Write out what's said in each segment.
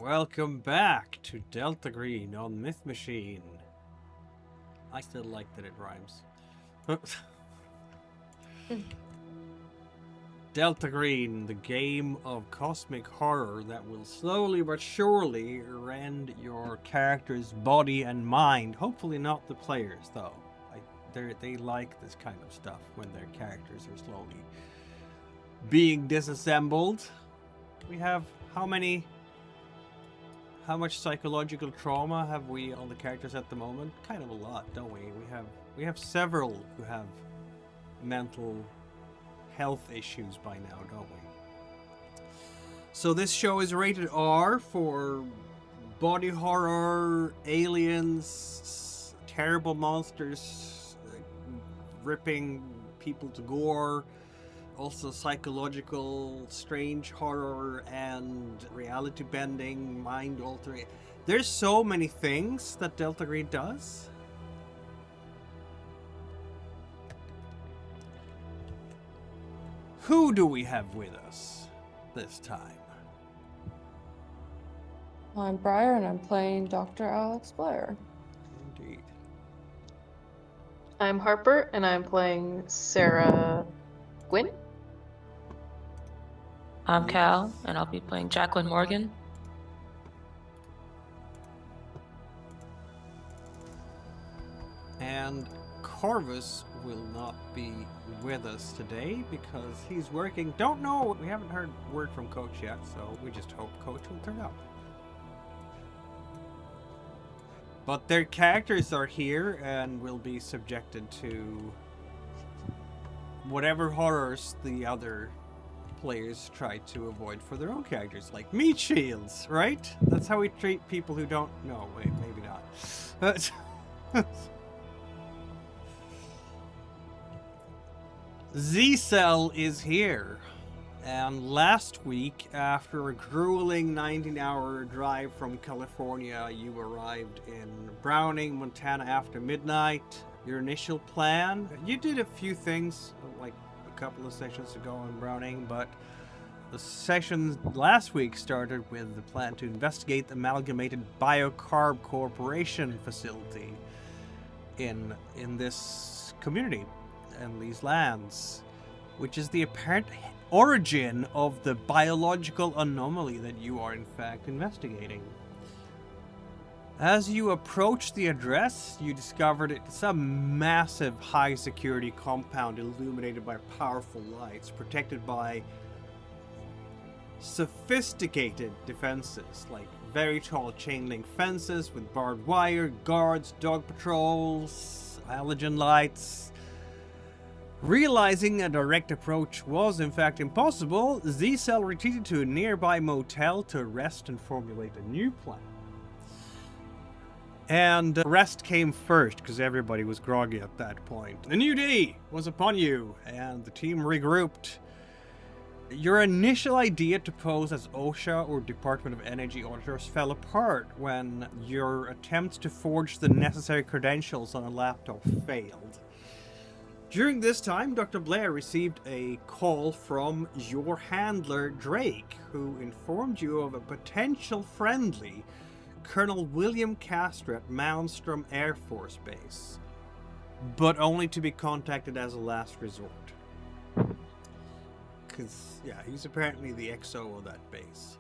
Welcome back to Delta Green on Myth Machine. I still like that it rhymes. Delta Green, the game of cosmic horror that will slowly but surely rend your character's body and mind. Hopefully not the players, though. They like this kind of stuff when their characters are slowly being disassembled. We have how much psychological trauma have we on the characters at the moment? Kind of a lot, don't we? We have several who have mental health issues by now, don't we? So this show is rated R for body horror, aliens, terrible monsters, ripping people to gore, also psychological, strange horror, and reality bending, mind altering. There's so many things that Delta Green does. Who do we have with us this time? I'm Briar, and I'm playing Dr. Alex Blair. Indeed. I'm Harper, and I'm playing Sarah Gwynn. I'm Cal, and I'll be playing Jacqueline Morgan. And Corvus will not be with us today because he's working. Don't know. We haven't heard word from Coach yet, so we just hope Coach will turn up. But their characters are here and will be subjected to whatever horrors the other players try to avoid for their own characters, like meat shields, right? That's how we treat people who don't know. Wait, maybe not. Z-Cell is here, and last week, after a grueling 19-hour drive from California, you arrived in Browning, Montana after midnight. Your initial plan, you did a few things, like a couple of sessions ago in Browning, but the session last week started with the plan to investigate the Amalgamated Bio Carb Corporation facility in this community and these lands, which is the apparent origin of the biological anomaly that you are in fact investigating. As you approach the address, you discovered it's a massive high-security compound illuminated by powerful lights, protected by sophisticated defenses, like very tall chain-link fences with barbed wire, guards, dog patrols, halogen lights. Realizing a direct approach was in fact impossible, Z-Cell retreated to a nearby motel to rest and formulate a new plan. And rest came first, because everybody was groggy at that point. A new day was upon you, and the team regrouped. Your initial idea to pose as OSHA or Department of Energy auditors fell apart when your attempts to forge the necessary credentials on a laptop failed. During this time, Dr. Blair received a call from your handler, Drake, who informed you of a potential friendly, Colonel William Castro at Malmstrom Air Force Base, but only to be contacted as a last resort. Because, yeah, he's apparently the XO of that base.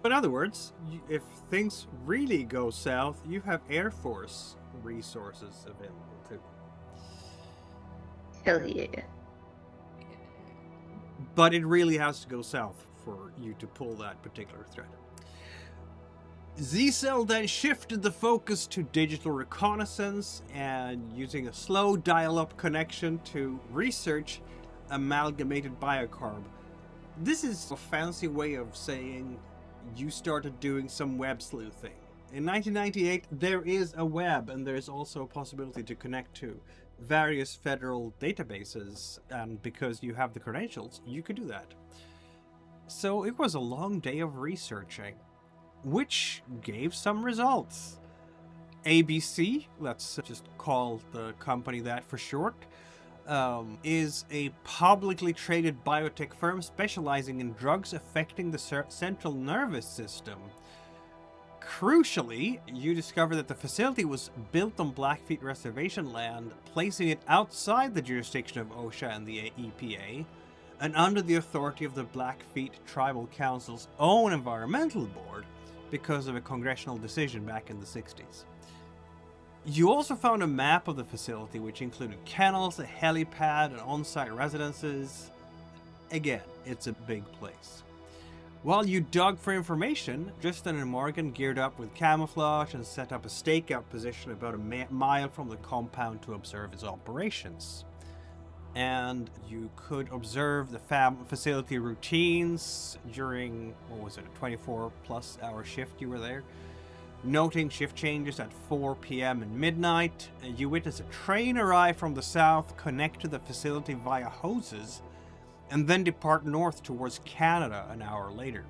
In other words, if things really go south, you have Air Force resources available too. Hell yeah. But it really has to go south for you to pull that particular thread. Z-Cell then shifted the focus to digital reconnaissance and using a slow dial-up connection to research Amalgamated Bio Carb. This is a fancy way of saying you started doing some web sleuthing. In 1998, there is a web, and there's also a possibility to connect to various federal databases, and because you have the credentials, you could do that. So it was a long day of researching, which gave some results. ABC, let's just call the company that for short, is a publicly traded biotech firm specializing in drugs affecting the central nervous system. Crucially, you discover that the facility was built on Blackfeet Reservation land, placing it outside the jurisdiction of OSHA and the EPA, and under the authority of the Blackfeet Tribal Council's own environmental board because of a congressional decision back in the 60s. You also found a map of the facility which included kennels, a helipad, and on-site residences. Again, it's a big place. While you dug for information, Tristan and Morgan geared up with camouflage and set up a stakeout position about a mile from the compound to observe its operations. And you could observe the facility routines during, a 24-plus hour shift you were there. Noting shift changes at 4 p.m. and midnight, you witness a train arrive from the south, connect to the facility via hoses, and then depart north towards Canada an hour later.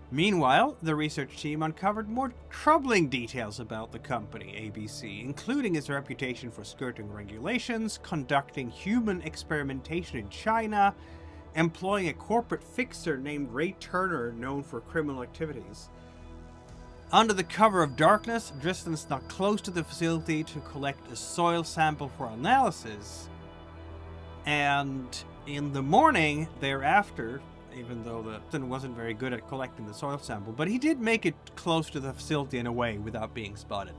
Meanwhile, the research team uncovered more troubling details about the company, ABC, including its reputation for skirting regulations, conducting human experimentation in China, employing a corporate fixer named Ray Turner known for criminal activities. Under the cover of darkness, Tristan snuck close to the facility to collect a soil sample for analysis. And in the morning thereafter, even though Tristan wasn't very good at collecting the soil sample, but he did make it close to the facility in a way without being spotted.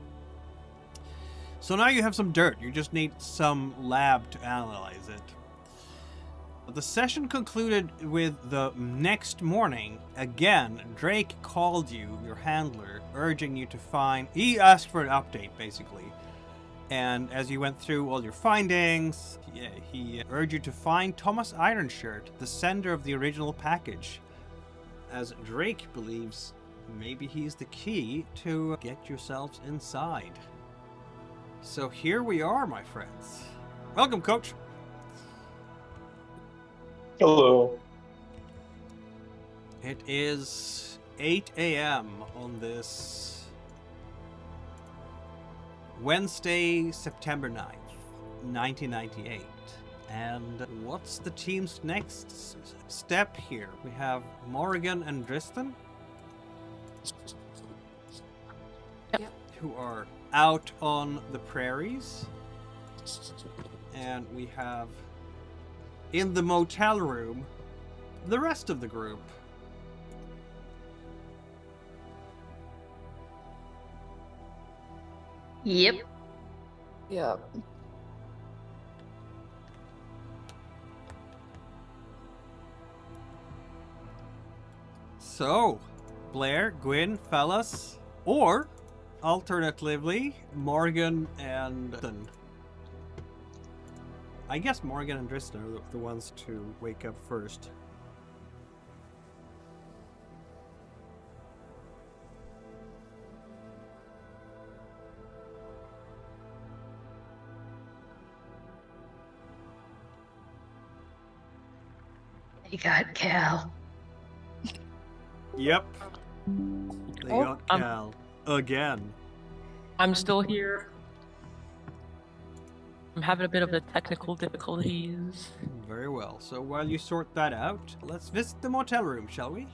So now you have some dirt, you just need some lab to analyze it. The session concluded with the next morning. Again, Drake called you, your handler, urging you to find... He asked for an update, basically. And as you went through all your findings, he urged you to find Thomas Ironshirt, the sender of the original package, as Drake believes maybe he's the key to get yourselves inside. So here we are, my friends. Welcome, Coach. Hello. It is 8 a.m. on this Wednesday, September 9th, 1998. And what's the team's next step here? We have Morgan and Tristan, who are out on the prairies. And we have, in the motel room, the rest of the group. Yep. Yep. So, Blair, Gwyn, fellas, or alternatively, Morgan and Tristan. I guess Morgan and Tristan are the ones to wake up first. You got Cal. Yep. They Oh. got Cal. Again. I'm still here. I'm having a bit of the technical difficulties. Very well. So while you sort that out, let's visit the motel room, shall we?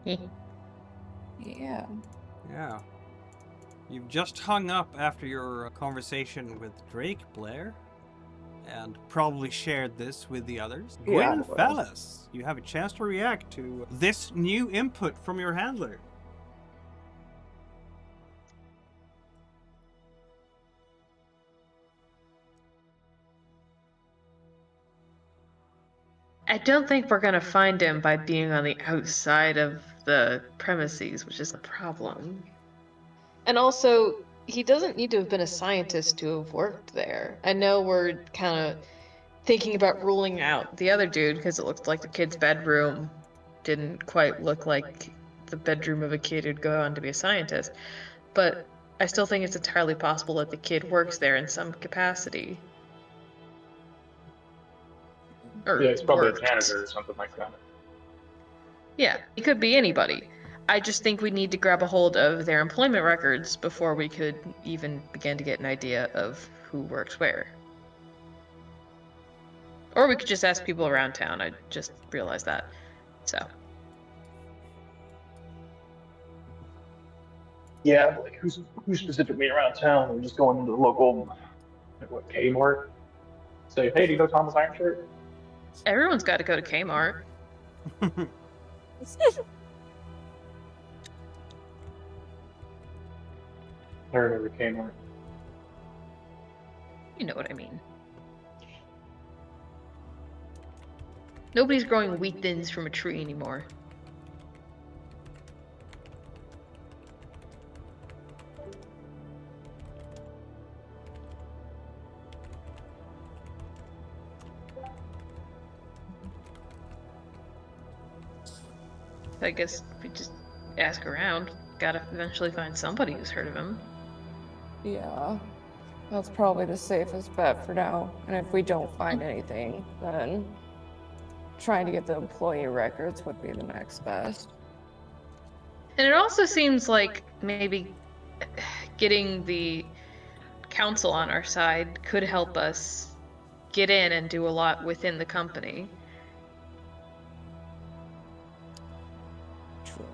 Yeah. Yeah. You've just hung up after your conversation with Drake, Blair, and probably shared this with the others. Yeah, Gwyn, I will. fellas, you have a chance to react to this new input from your handler. I don't think we're gonna find him by being on the outside of the premises, which is the problem. And also, he doesn't need to have been a scientist to have worked there. I know we're kind of thinking about ruling out the other dude because it looked like the kid's bedroom didn't quite look like the bedroom of a kid who'd go on to be a scientist. But I still think it's entirely possible that the kid works there in some capacity. Or Yeah, it's probably a worked. janitor or something like that. Yeah, it could be anybody. I just think we need to grab a hold of their employment records before we could even begin to get an idea of who works where. Or we could just ask people around town. I just realized that. So. Yeah, but, like who's specifically around town? We're just going into the local, like what, Kmart? Say, hey, do you know Thomas Ironshirt? Everyone's got to go to Kmart. I remember Kmart. You know what I mean. Nobody's growing wheat thins from a tree anymore. I guess we just ask around. Gotta eventually find somebody who's heard of him. Yeah, that's probably the safest bet for now. And if we don't find anything, then trying to get the employee records would be the next best. And it also seems like maybe getting the council on our side could help us get in and do a lot within the company. True.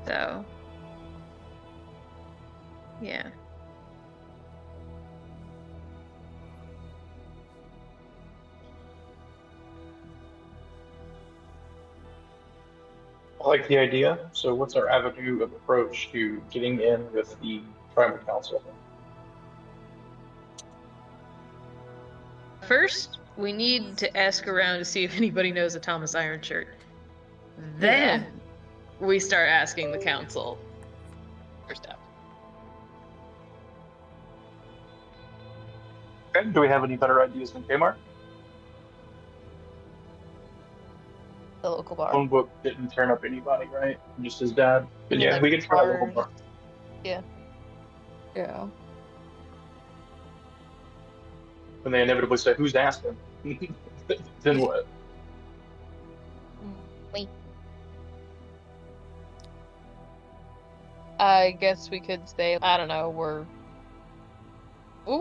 So, yeah. I like the idea. So what's our avenue of approach to getting in with the tribal council? First, we need to ask around to see if anybody knows a Thomas Ironshirt. Then, we start asking the council for stuff. Okay. Do we have any better ideas than Kmart? The local bar. Phone book didn't turn up anybody, right? Just his dad. But yeah, we can try a little more. Yeah. Yeah. When they inevitably say, "Who's asking?" Then what? Wait. I guess we could say, I don't know,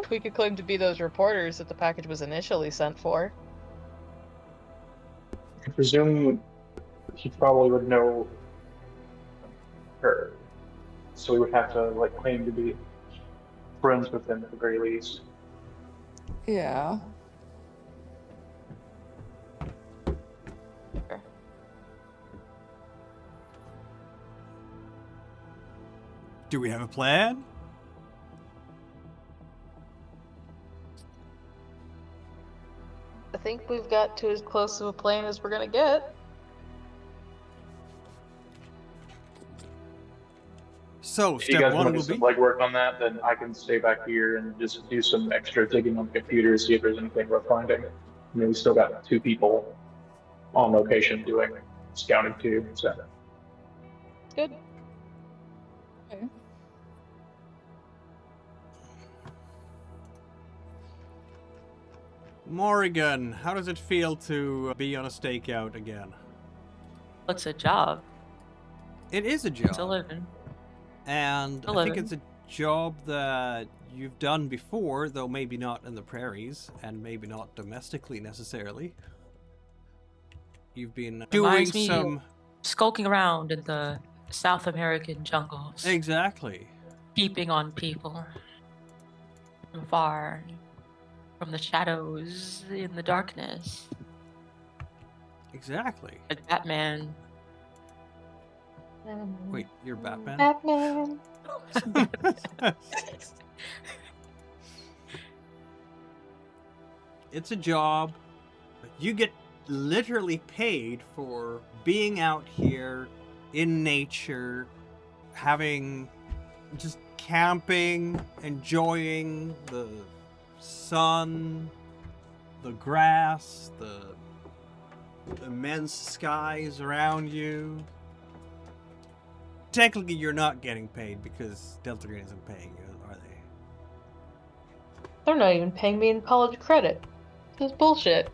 we could claim to be those reporters that the package was initially sent for. I presume he probably would know her, so we would have to like claim to be friends with him at the very least. Yeah. Do we have a plan? I think we've got to as close of a plan as we're gonna get. So, If you step guys one want to will do be... some legwork on that, then I can stay back here and just do some extra digging on the computer to see if there's anything worth finding. I mean, we still got 2 people on location doing scouting too, so. Good. Okay. Morrigan, how does it feel to be on a stakeout again? It's a job. It is a It's a job. living. And A I think living. it's a job that you've done before, though maybe not in the prairies, and maybe not domestically necessarily. You've been doing Reminds me some... Skulking around in the South American jungles, Exactly. peeping on people from far, from the shadows in the darkness, Exactly. like Batman. Wait, you're Batman? Batman. It's a job. You get literally paid for being out here in nature, having just camping, enjoying the sun, the grass, the immense skies around you. Technically, you're not getting paid because Delta Green isn't paying you, are they? They're not even paying me in college credit. This is bullshit.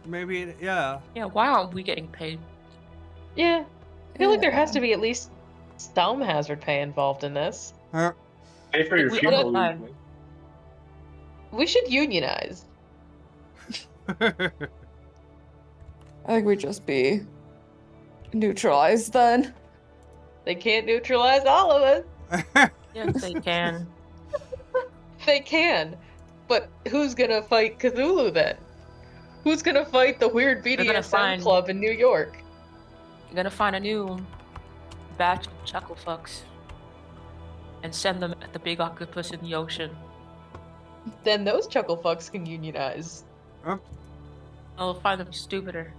Maybe, yeah. Yeah, why aren't we getting paid? Yeah. I feel like there has Yeah. to be at least some hazard pay involved in this. I Pay for your We funeral understand. usually. We should unionize. I think we'd just be neutralized then. They can't neutralize all of us. Yes, they can. They can. But who's gonna fight Cthulhu then? Who's gonna fight the weird They're gonna BDSM find- club in New York? You're gonna find a new batch of chuckle fucks and send them at the big octopus in the ocean. Then those chuckle fucks can unionize. I'll find them stupider.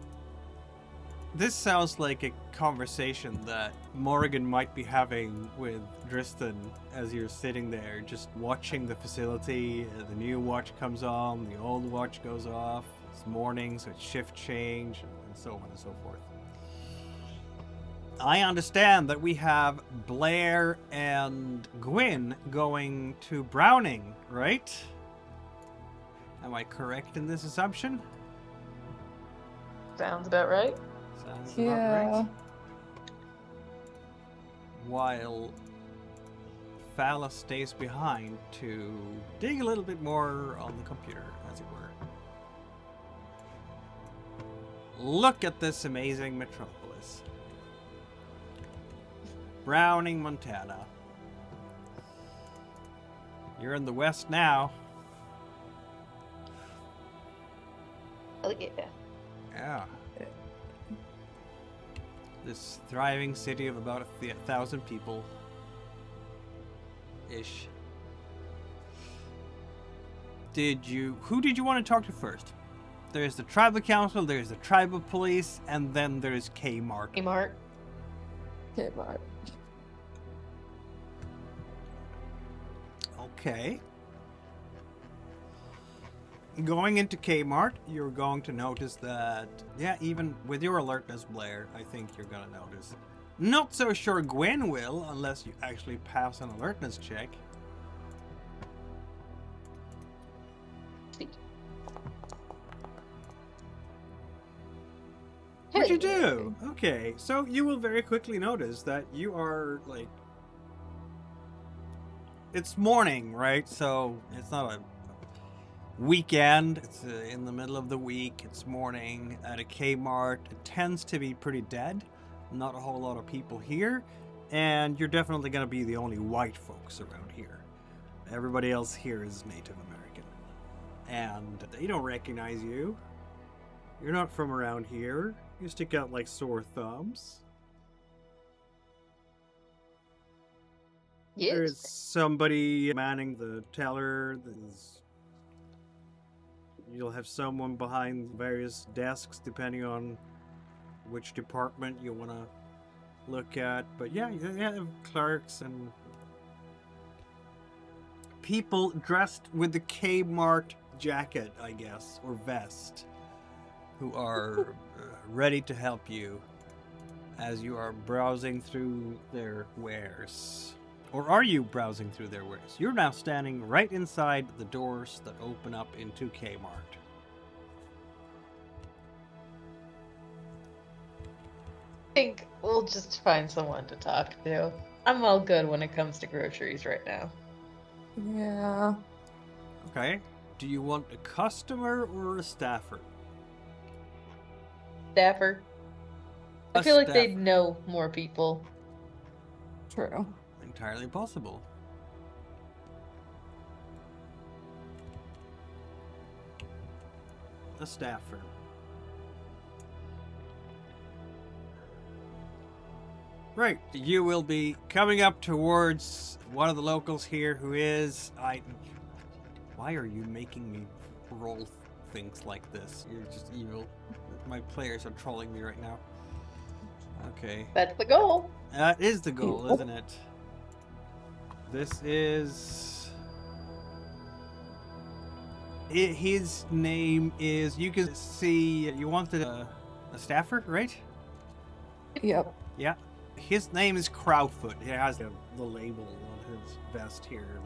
This sounds like a conversation that Morgan might be having with Dristan as you're sitting there just watching the facility. The new watch comes on, the old watch goes off. It's morning, so it's shift change, and so on and so forth. I understand that we have Blair and Gwyn going to Browning, right? Am I correct in this assumption? Sounds about right. Sounds about Yeah. right. While Fala stays behind to dig a little bit more on the computer, as it were. Look at this amazing metropolis. Browning, Montana. You're in the west now. Oh yeah. Yeah. This thriving city of about 1,000 people. Ish. Who did you want to talk to first? There's the tribal council, there's the tribal police, and then there's Kmart. Kmart. Okay, but Okay. Going into Kmart, you're going to notice that, yeah, even with your alertness, Blair, I think you're going to notice. Not so sure Gwen will, unless you actually pass an alertness check. What'd you do? Okay, so you will very quickly notice that you are, like... It's morning, right? So it's not a weekend. It's in the middle of the week. It's morning at a Kmart. It tends to be pretty dead. Not a whole lot of people here. And you're definitely going to be the only white folks around here. Everybody else here is Native American. And they don't recognize you. You're not from around here. You stick out like sore thumbs. Yes. There's somebody manning the teller. You'll have someone behind various desks depending on which department you want to look at. But yeah, you have clerks and people dressed with the Kmart jacket, I guess, or vest, who are ready to help you as you are browsing through their wares. Or are you browsing through their wares? You're now standing right inside the doors that open up into Kmart. I think we'll just find someone to talk to. I'm all good when it comes to groceries right now. yeah. Okay. Do you want a customer or a staffer? Staffer. I A feel like staffer. they'd know more people. True. Entirely possible. A staffer. Right, you will be coming up towards one of the locals here who is... Why are you making me roll things like this? You're just evil. My players are trolling me right now. Okay. That's the goal. That is the goal, isn't it? This is... his name is... You can see... You wanted a staffer, right? Yep. Yeah. His name is Crowdfoot. He has the label on his vest here.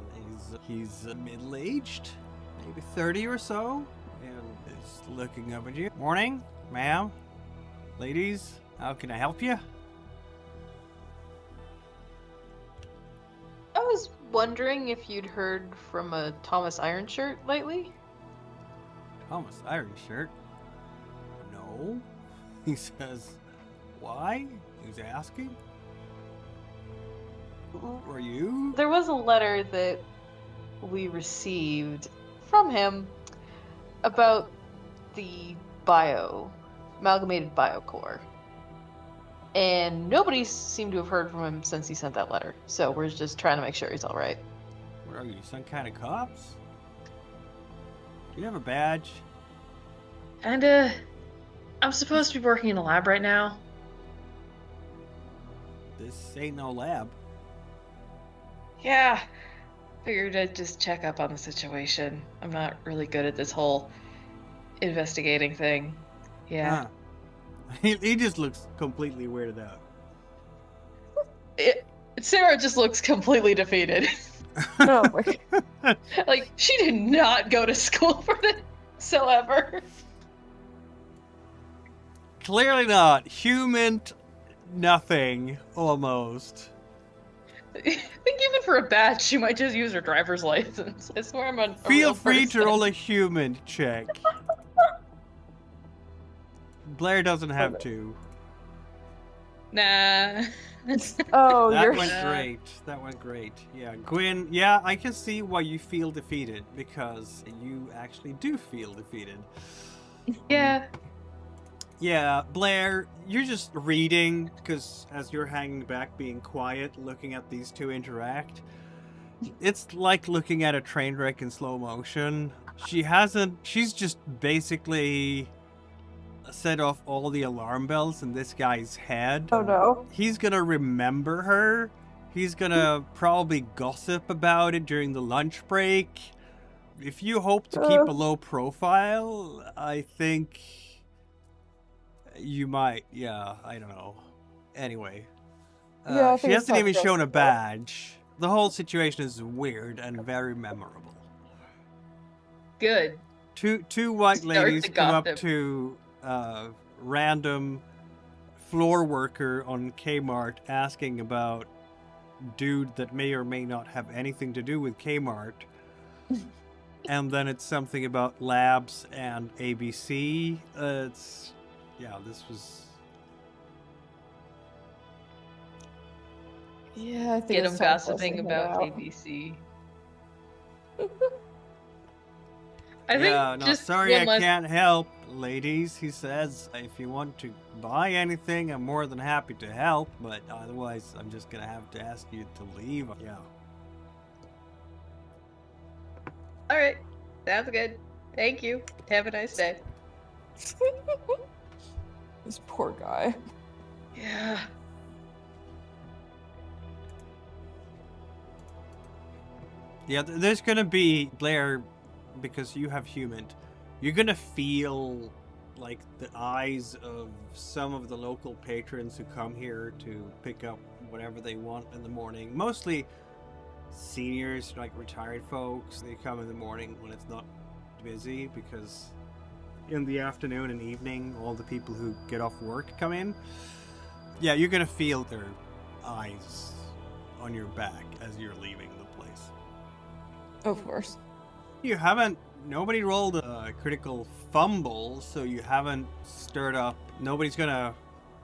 He's middle-aged, maybe 30 or so, and is looking up at you. Morning, ma'am, ladies. How can I help you? I was wondering if you'd heard from a Thomas Ironshirt lately? Thomas Ironshirt? No. He says, why? He's asking. Who are you? There was a letter that we received from him about the Amalgamated Bio Carb. And nobody seemed to have heard from him since he sent that letter. So we're just trying to make sure he's alright. What are you, some kind of cops? Do you have a badge? And, I'm supposed to be working in a lab right now. This ain't no lab. Yeah. Figured I'd just check up on the situation. I'm not really good at this whole investigating thing. Yeah. Huh. He just looks completely weirded out. Sarah just looks completely defeated. Oh my God. Like, she did not go to school for this whatsoever. Clearly not. Human nothing, almost. I think even for a badge, she might just use her driver's license. I swear I'm a Feel real free to person. roll a human check. Blair doesn't have to. Nah. Oh, That you're went great. That went great. Yeah, Gwyn, yeah, I can see why you feel defeated, because you actually do feel defeated. Yeah. Yeah, Blair, you're just reading, because as you're hanging back being quiet, looking at these two interact, it's like looking at a train wreck in slow motion. She's just basically set off all the alarm bells in this guy's head. Oh no. He's gonna remember her. He's gonna probably gossip about it during the lunch break. If you hope to keep a low profile, I think you might. Yeah, I don't know. Anyway, Yeah, I she think it's hasn't time even to go. shown a badge. The whole situation is weird and very memorable. Good. Two white Start ladies the come up gossip. to random floor worker on Kmart asking about dude that may or may not have anything to do with Kmart. And then it's something about labs and ABC. This was... Yeah, I think Get it's him time for us to gossiping head about out. ABC. I yeah, think no, just sorry one I last... can't help, ladies. He says, if you want to buy anything, I'm more than happy to help, but otherwise I'm just gonna have to ask you to leave. Yeah. Alright. Sounds good. Thank you. Have a nice day. This poor guy. Yeah. Yeah, there's gonna be, Blair, because you have human, you're gonna feel like the eyes of some of the local patrons who come here to pick up whatever they want in the morning. Mostly seniors, like retired folks. They come in the morning when it's not busy, because in the afternoon and evening, all the people who get off work come in. Yeah, you're gonna feel their eyes on your back as you're leaving the place. Of course. Nobody rolled a critical fumble, so you haven't stirred up. Nobody's gonna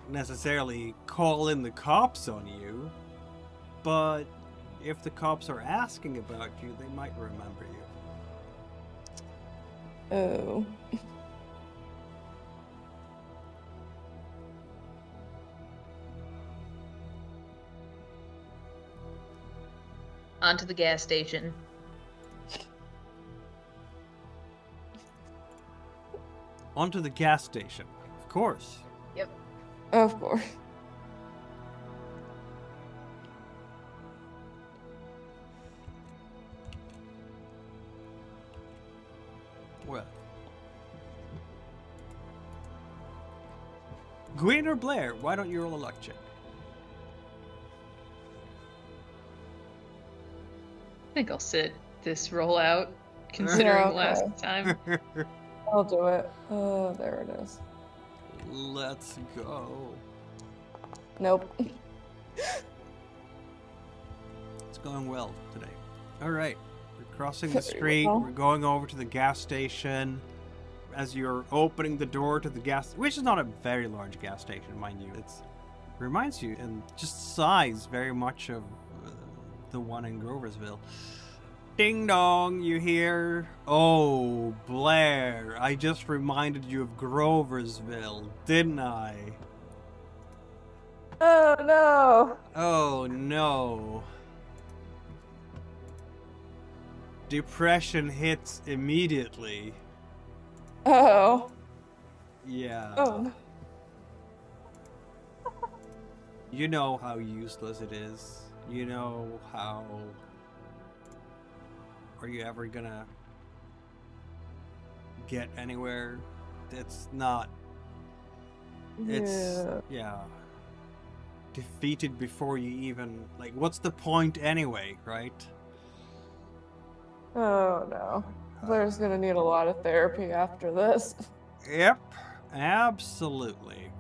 necessarily call in the cops on you, but if the cops are asking about you, they might remember you. Oh. On to the gas station. Onto the gas station, of course. Yep. Of course. Well, Gwyn or Blair, why don't you roll a luck check? I think I'll sit this roll out, considering Yeah, okay. last time. I'll do it. Oh, there it is. Let's go. Nope. It's going well today. All right, we're crossing the Very street. well. We're going over to the gas station. As you're opening the door to the gas, which is not a very large gas station, mind you, it reminds you in just size very much of the one in Groversville. Ding dong, you hear? Oh, Blair, I just reminded you of Groversville, didn't I? Oh no! Oh no. Depression hits immediately. Oh. Yeah. Oh no. You know how useless it is. You know how... Are you ever gonna get anywhere? It's not... It's... Yeah. Defeated before you even... Like, what's the point anyway, right? Oh no. Blair's gonna need a lot of therapy after this. Yep. Absolutely.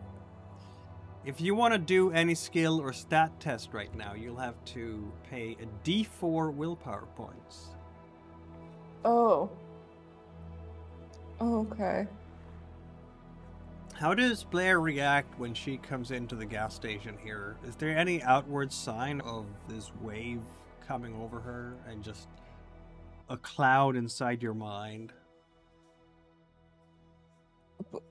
If you want to do any skill or stat test right now, you'll have to pay a D4 willpower points. Oh. Okay. How does Blair react when she comes into the gas station here? Is there any outward sign of this wave coming over her and just a cloud inside your mind?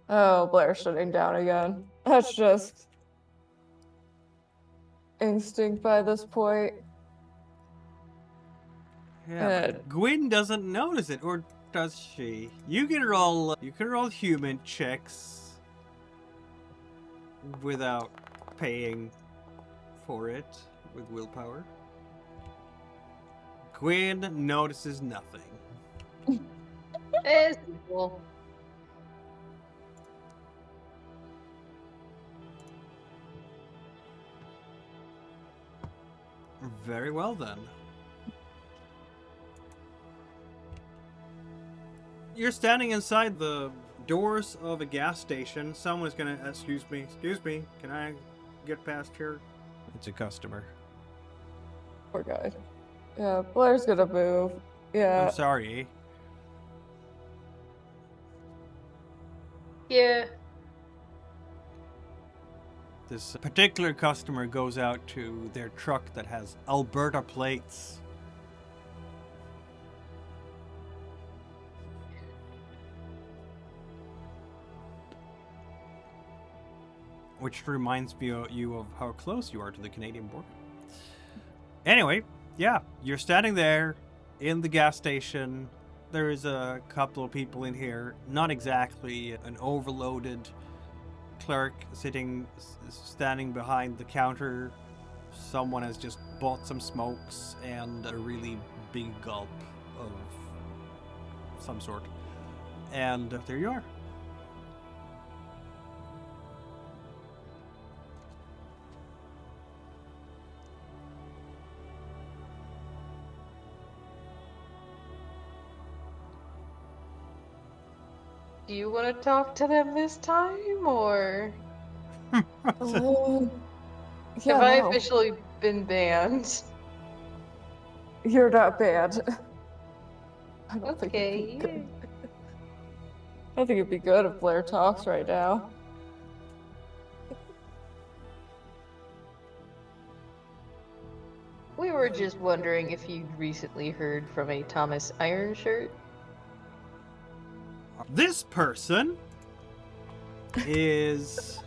Oh, Blair's shutting down again. That's just instinct by this point. Yeah, but Gwyn doesn't notice it, or does she? You can roll human checks without paying for it with willpower. Gwyn notices nothing. It's cool. Very well then. You're standing inside the doors of a gas station. Someone's gonna, excuse me, can I get past here? It's a customer. Poor guy. Yeah, Blair's gonna move. Yeah. I'm sorry. Yeah. This particular customer goes out to their truck that has Alberta plates. Which reminds you of how close you are to the Canadian border. Anyway, yeah, you're standing there in the gas station. There is a couple of people in here. Not exactly an overloaded clerk standing behind the counter. Someone has just bought some smokes and a really big gulp of some sort. And there you are. Do you want to talk to them this time, or Yeah, have I no. officially been banned? You're not bad. I don't think Okay. it'd be good. I don't think it'd be good if Blair talks right now. We were just wondering if you'd recently heard from a Thomas Ironshirt. This person is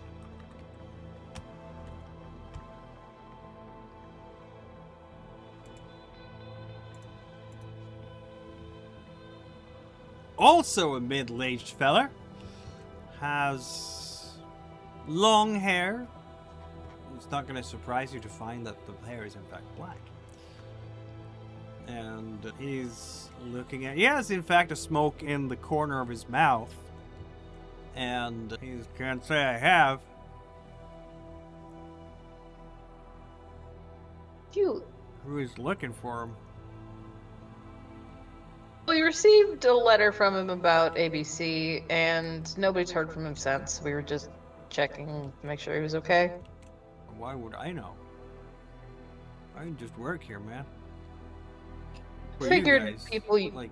also a middle-aged fella. Has long hair. It's not going to surprise you to find that the hair is in fact black. And he's looking at... He has, in fact, a smoke in the corner of his mouth. And he can't say I have. You. Who is looking for him? We received a letter from him about ABC, and nobody's heard from him since. We were just checking to make sure he was okay. Why would I know? I just work here, man. Who are you Figured guys? people. Like,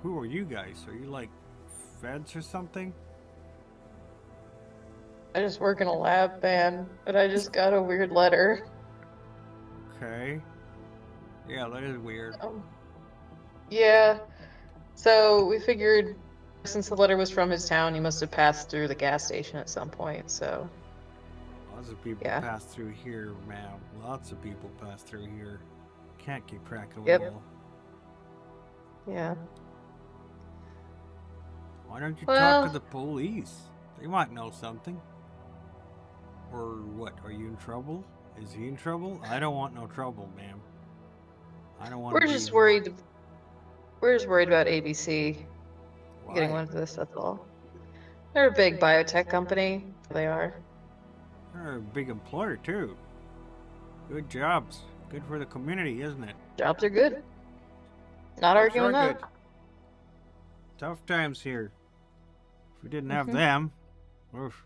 who are you guys? Are you like feds or something? I just work in a lab, man, but I just got a weird letter. Okay. Yeah, that is weird. Yeah. So we figured since the letter was from his town, he must have passed through the gas station at some point, so. Lots of people Yeah. pass through here, man. Lots of people pass through here. Can't keep track of Yep. them all. Yeah. Why don't you Well- talk to the police? They might know something. Or what? Are you in trouble? Is he in trouble? I don't want no trouble, ma'am. I don't want. We're just worried. We're just worried about ABC getting one of this, that's all. They're a big biotech company. They are. They're a big employer too. Good jobs. Good for the community, isn't it? Jobs are good. Not arguing Sure that. good. Tough times here. If we didn't have Mhm. them, oof,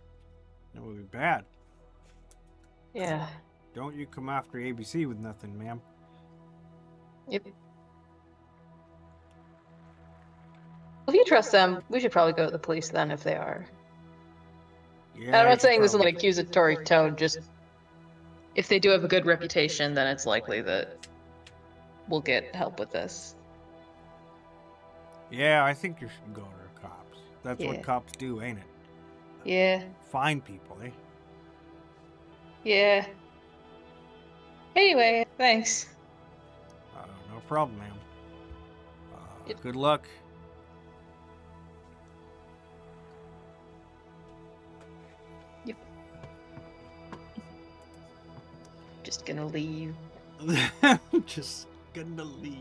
that would be bad. Yeah. Don't you come after ABC with nothing, ma'am. Yep. If you trust them, we should probably go to the police then if they are. Yeah, And I'm you not saying should this in an probably- accusatory tone, just if they do have a good reputation, then it's likely that we'll get help with this. Yeah, I think you should go to the cops. That's Yeah. what cops do, ain't it? Yeah. Find people, eh? Yeah. Anyway, thanks. No problem, ma'am. Yep. Good luck. Just gonna leave. Just gonna leave.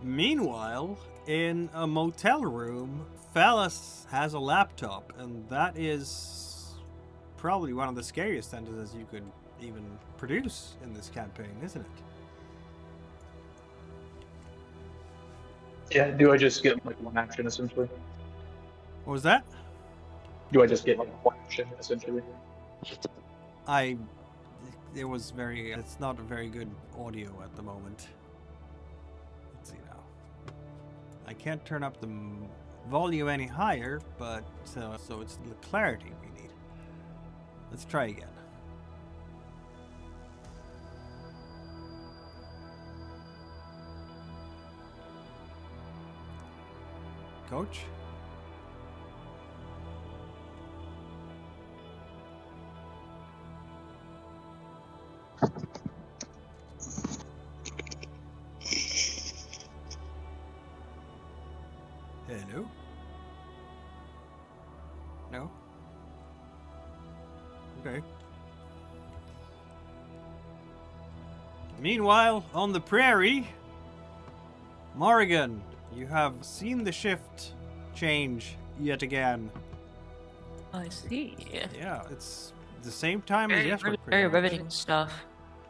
Meanwhile, in a motel room, Phallus has a laptop, and that is probably one of the scariest sentences you could even produce in this campaign, isn't it? Yeah, do I just get like one action essentially? What was that? Do I just get like one action essentially? It's not a very good audio at the moment. Let's see now. I can't turn up the volume any higher, but so it's the clarity we need. Let's try again. Coach? Hello? No? Okay. Meanwhile, on the prairie, Morrigan, you have seen the shift change yet again. I see. Yeah, it's the same time as yesterday. Very pretty much. riveting stuff.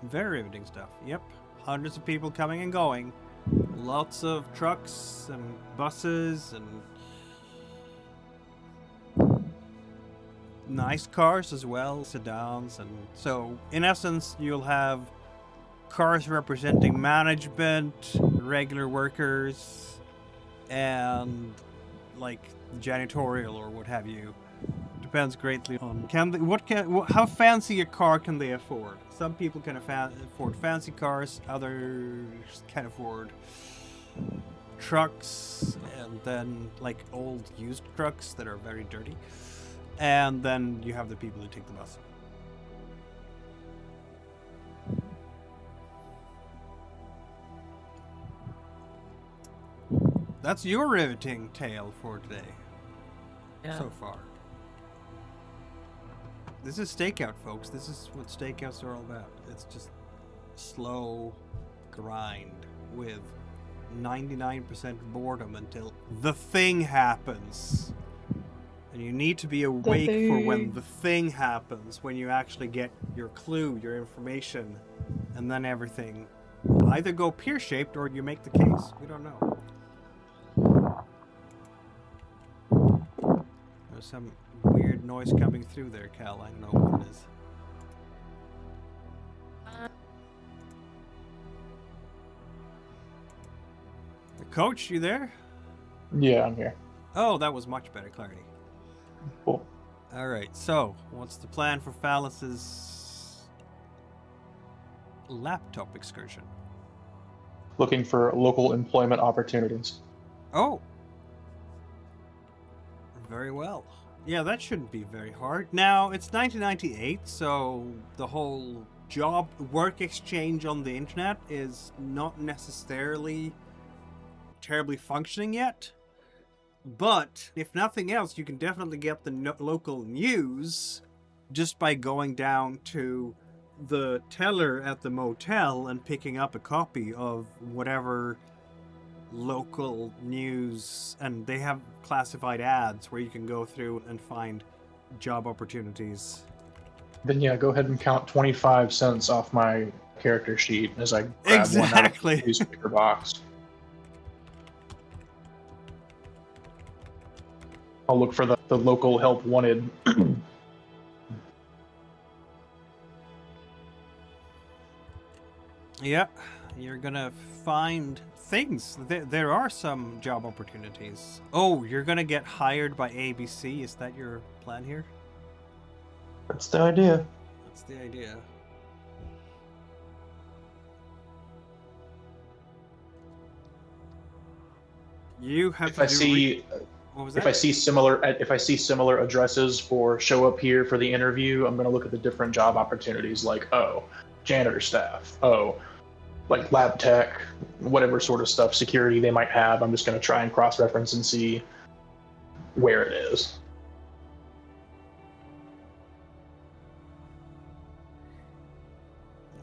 Very riveting stuff. Yep. Hundreds of people coming and going. Lots of trucks and buses and nice cars as well, sedans, and so in essence you'll have cars representing management, regular workers, and like janitorial or what have you. Depends greatly on how fancy a car can they afford. Some people can afford fancy cars, others can afford trucks, and then like old used trucks that are very dirty. And then you have the people who take the bus. That's your riveting tale for today. Yeah. So far. This is Stakeout, folks. This is what Stakeouts are all about. It's just slow grind with 99% boredom until the thing happens. And you need to be awake for when the thing happens, when you actually get your clue, your information, and then everything either go pear-shaped or you make the case. We don't know. There's some weird noise coming through there, Cal. I don't know what it is. Coach, you there? Yeah, I'm here. Oh, that was much better clarity. Cool. All right, so what's the plan for Phallus's laptop excursion? Looking for local employment opportunities. Oh, very well. Yeah, that shouldn't be very hard. Now, it's 1998, so the whole work exchange on the internet is not necessarily terribly functioning yet. But if nothing else, you can definitely get the local news just by going down to the teller at the motel and picking up a copy of whatever local news, and they have classified ads where you can go through and find job opportunities. Then yeah, go ahead and count 25 cents off my character sheet as I grab Exactly. one out of the newspaper box. I'll look for the local help wanted. Yeah, you're gonna find things. There are some job opportunities. Oh, you're gonna get hired by ABC? Is that your plan here? That's the idea. That's the idea. You have If I see what was if that? I see similar addresses for show up here for the interview, I'm going to look at the different job opportunities, like janitor staff, like lab tech, whatever sort of stuff, security they might have. I'm just going to try and cross-reference and see where it is.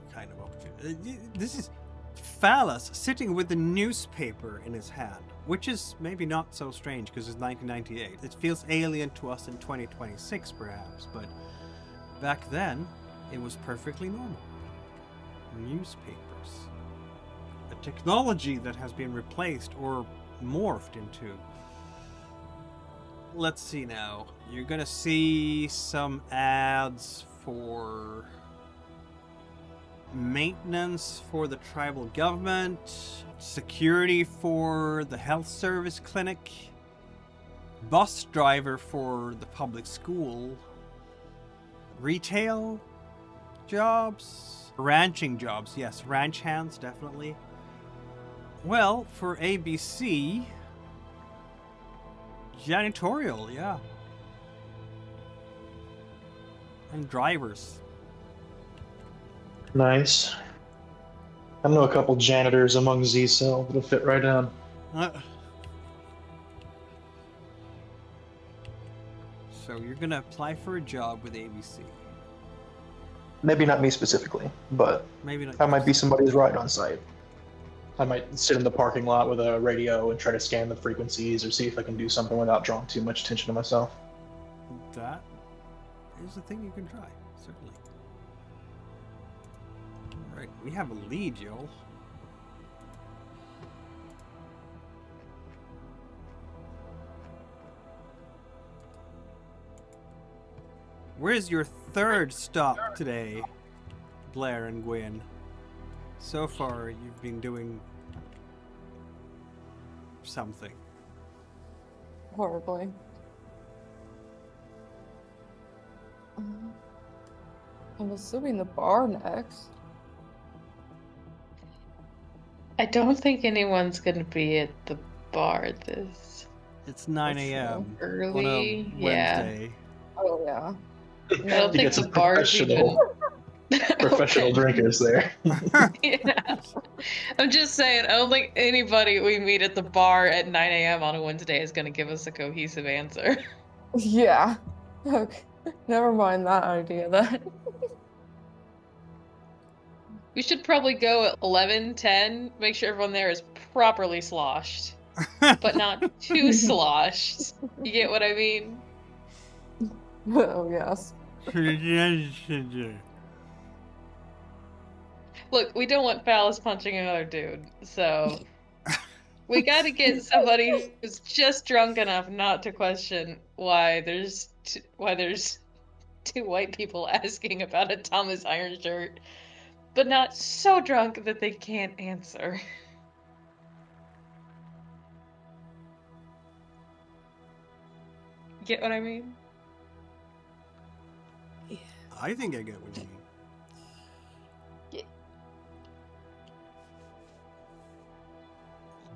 What kind of opportunity? This is Phallus sitting with the newspaper in his hand, which is maybe not so strange because it's 1998. It feels alien to us in 2026, perhaps, but back then, it was perfectly normal. Newspapers. A technology that has been replaced or morphed into. Let's see now. You're gonna see some ads for maintenance for the tribal government, security for the health service clinic, bus driver for the public school, retail jobs, ranching jobs. Yes, ranch hands, definitely. Well, for ABC, janitorial, yeah. And drivers. Nice. I know a couple janitors among Z-Cell that'll fit right in. So you're gonna apply for a job with ABC. Maybe not me specifically, but Maybe not. I might be somebody's ride on site. I might sit in the parking lot with a radio and try to scan the frequencies or see if I can do something without drawing too much attention to myself. That is a thing you can try, certainly. Alright, we have a lead, yo. Where's your third stop today, Blair and Gwyn? So far, you've been doing something. Horribly. I'm assuming the bar next. I don't think anyone's gonna be at the bar this It's 9 That's a.m. early. on a Yeah. Wednesday. Oh yeah. I don't To think get the some bar's even professional drinkers there. Yeah. I'm just saying, I don't think anybody we meet at the bar at 9 a.m. on a Wednesday is gonna give us a cohesive answer. Yeah. Okay. Never mind that idea then. We should probably go at 11, 10, make sure everyone there is properly sloshed, but not too sloshed. You get what I mean? Oh yes. Look, we don't want Phallus punching another dude, so we gotta get somebody who's just drunk enough not to question why there's two white people asking about a Thomas Iron shirt, but not so drunk that they can't answer. get what I mean? I think I get what you mean. Yeah.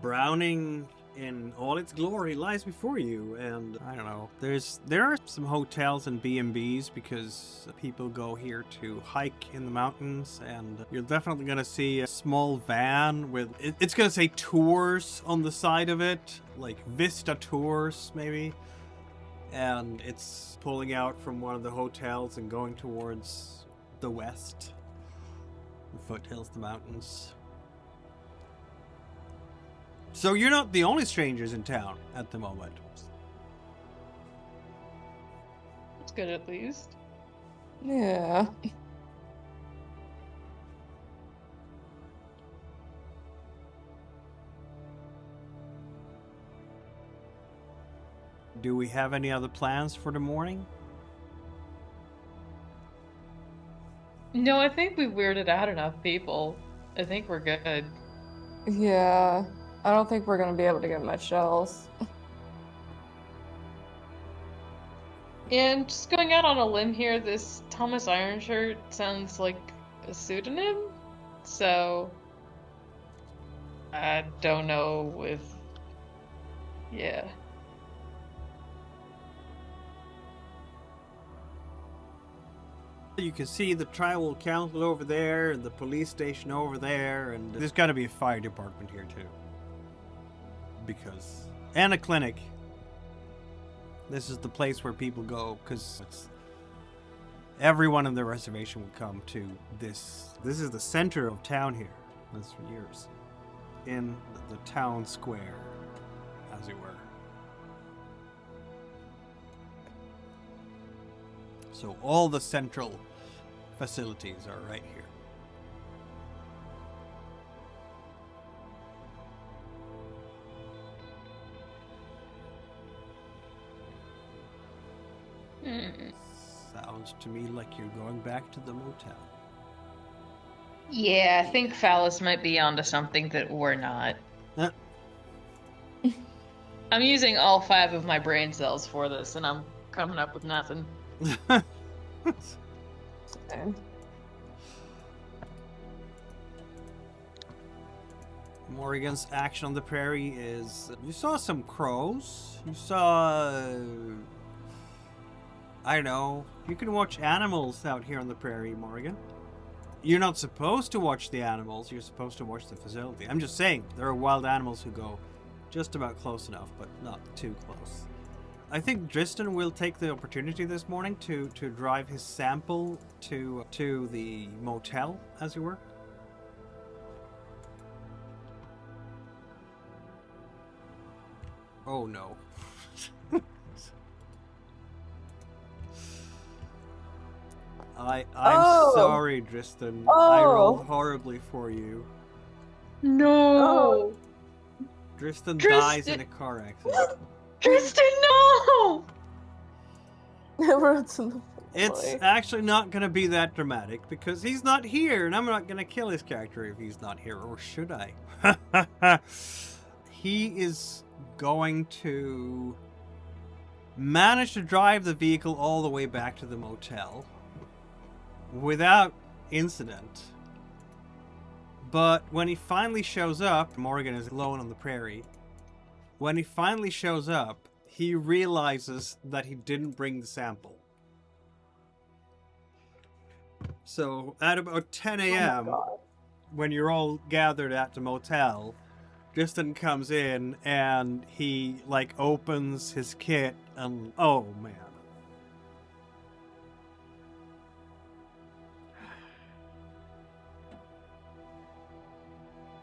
Browning in all its glory lies before you, and I don't know. There are some hotels and B&Bs because people go here to hike in the mountains, and you're definitely gonna see a small van with it's gonna say tours on the side of it, like Vista Tours maybe, and it's pulling out from one of the hotels and going towards the west, the foothills, the mountains. So you're not the only strangers in town at the moment. That's good at least. Yeah. Do we have any other plans for the morning? No, I think we weirded out enough people. I think we're good. Yeah. I don't think we're gonna be able to get much else. And just going out on a limb here, this Thomas Ironshirt sounds like a pseudonym. So I don't know if yeah. You can see the tribal council over there and the police station over there, and there's got to be a fire department here too. And a clinic. This is the place where people go because everyone on the reservation will come to this. This is the center of town here. That's for years. In the town square, as it were. So all the central facilities are right here. Sounds to me like you're going back to the motel. Yeah, I think Phallus might be onto something that we're not. Huh? I'm using all 5 of my brain cells for this, and I'm coming up with nothing. Okay. Morrigan's action on the prairie is... You saw some crows. You saw... I don't know. You can watch animals out here on the prairie, Morrigan. You're not supposed to watch the animals. You're supposed to watch the facility. I'm just saying, there are wild animals who go just about close enough, but not too close. I think Dristan will take the opportunity this morning to drive his sample to the motel, as it were. Oh no. I'm sorry, Dristan. I rolled horribly for you. No! Dristan dies in a car accident. Tristan, no! Everyone's in the It's actually not going to be that dramatic because he's not here, and I'm not going to kill his character if he's not here, or should I? He is going to manage to drive the vehicle all the way back to the motel without incident. But when he finally shows up, Morgan is alone on the prairie. When he finally shows up, he realizes that he didn't bring the sample. So at about 10 a.m., when you're all gathered at the motel, Tristan comes in and he opens his kit and oh man.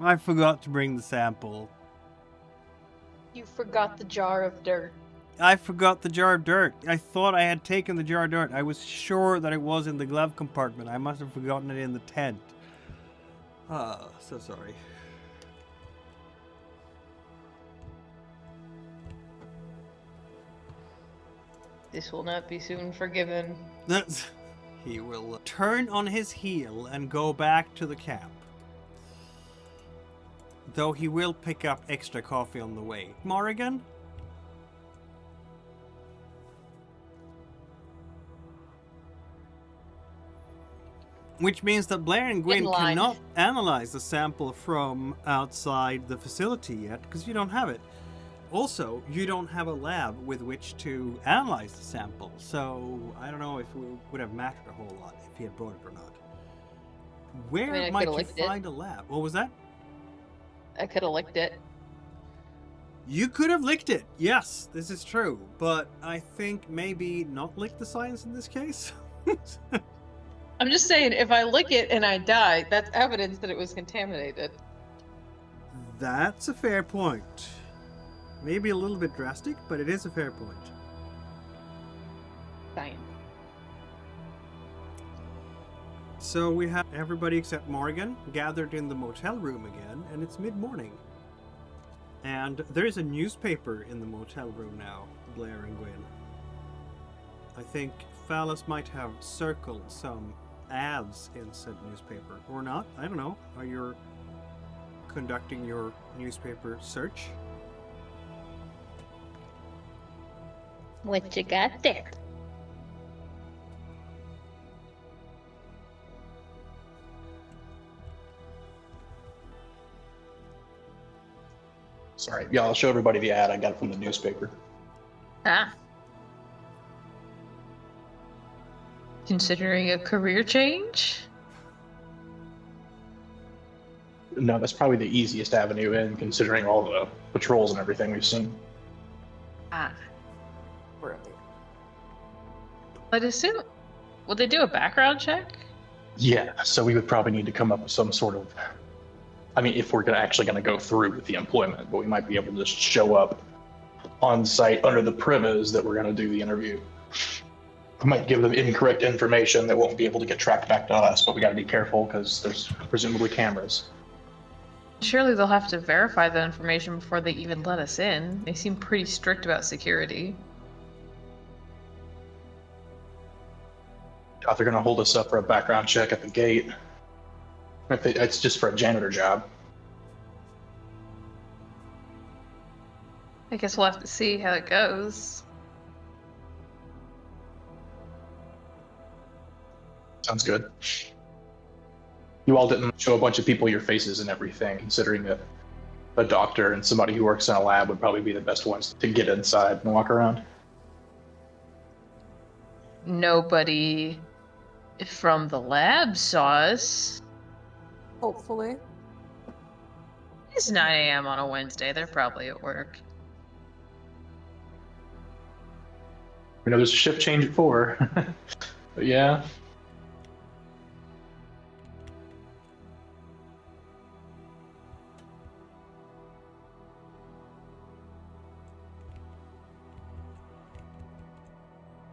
I forgot to bring the sample. You forgot the jar of dirt. I forgot the jar of dirt. I thought I had taken the jar of dirt. I was sure that it was in the glove compartment. I must have forgotten it in the tent. So sorry. This will not be soon forgiven. He will turn on his heel and go back to the camp. Though he will pick up extra coffee on the way. Morrigan? Which means that Blair and Get in Gwyn line. cannot analyze the sample from outside the facility yet, because you don't have it. Also, you don't have a lab with which to analyze the sample, so I don't know if it would have mattered a whole lot if he had brought it or not. Where I might coulda you licked it. find a lab? What was that? I could have licked it. You could have licked it, yes, this is true, but I think maybe not lick the science in this case? I'm just saying, if I lick it and I die, that's evidence that it was contaminated. That's a fair point. Maybe a little bit drastic, but it is a fair point. Science. So we have everybody except Morgan gathered in the motel room again, and it's mid-morning. And there is a newspaper in the motel room now, Blair and Gwyn. I think Phallus might have circled some ads in said newspaper, or not, I don't know. Are you conducting your newspaper search? What you got there? Sorry, yeah, I'll show everybody the ad I got from the newspaper. Ah. Considering a career change? No, that's probably the easiest avenue in, considering all the patrols and everything we've seen. Ah. Really? I'd assume. Will they do a background check? Yeah, so we would probably need to come up with some sort of. I mean, if we're actually going to go through with the employment, but we might be able to just show up on site under the premise that we're going to do the interview. We might give them incorrect information that won't be able to get tracked back to us, but we got to be careful because there's presumably cameras. Surely they'll have to verify the information before they even let us in. They seem pretty strict about security. If they're going to hold us up for a background check at the gate. It's just for a janitor job. I guess we'll have to see how it goes. Sounds good. You all didn't show a bunch of people your faces and everything, considering that a doctor and somebody who works in a lab would probably be the best ones to get inside and walk around. Nobody from the lab saw us. Hopefully. It's 9 a.m. on a Wednesday. They're probably at work. We know there's a shift change at 4. But yeah.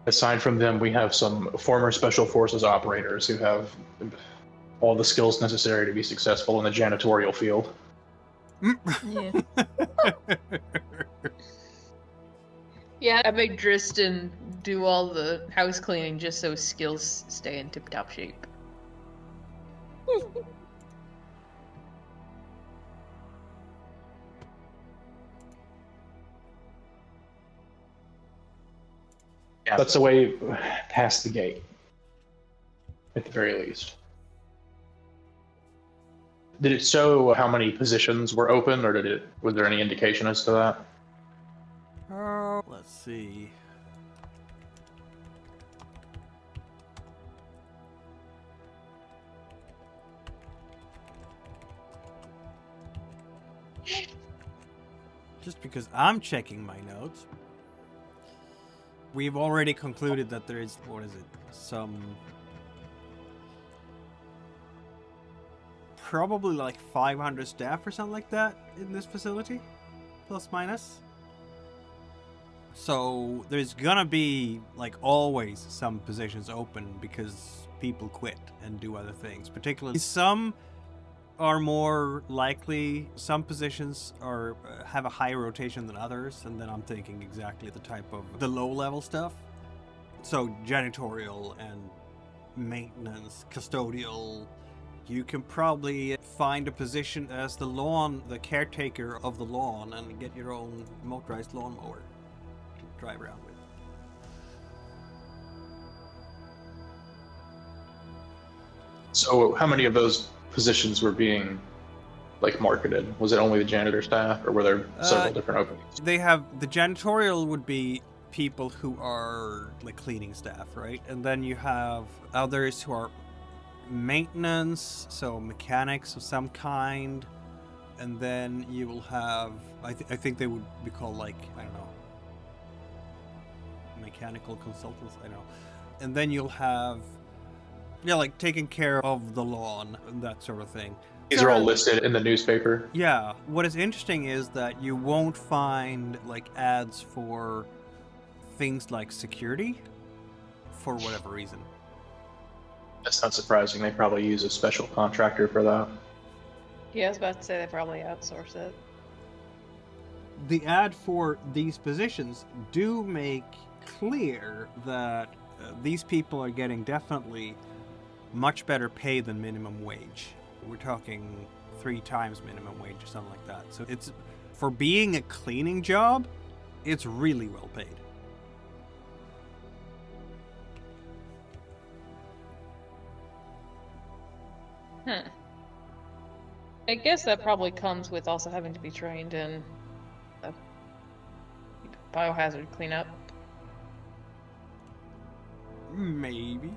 Aside from them, we have some former Special Forces operators who have all the skills necessary to be successful in the janitorial field. Yeah. Yeah, I make Dristan do all the house cleaning just so his skills stay in tip-top shape. Yeah, that's the way past the gate, at the very least. Did it show how many positions were open, or was there any indication as to that? Let's see. Just because I'm checking my notes. We've already concluded that there is, what is it, probably like 500 staff or something like that in this facility, plus minus. So there's gonna be, like, always some positions open because people quit and do other things. Particularly, some are more likely, some positions are have a higher rotation than others, and then I'm thinking exactly the type of the low-level stuff. So janitorial and maintenance, custodial. You can probably find a position as the caretaker of the lawn, and get your own motorized lawnmower to drive around with. So how many of those positions were being like marketed? Was it only the janitor staff, or were there several different openings? They have the janitorial would be people who are like cleaning staff, right? And then you have others who are maintenance, so mechanics of some kind. And then you will have, I think they would be called like, I don't know, mechanical consultants, I don't know. And then you'll have, yeah, like taking care of the lawn and that sort of thing. These are all listed in the newspaper. Yeah. What is interesting is that you won't find like ads for things like security for whatever reason. That's not surprising. They probably use a special contractor for that. Yeah, I was about to say they probably outsource it. The ad for these positions do make clear that these people are getting definitely much better pay than minimum wage. We're talking 3 times minimum wage or something like that. So it's, for being a cleaning job, it's really well paid. I guess that probably comes with also having to be trained in biohazard cleanup. Maybe.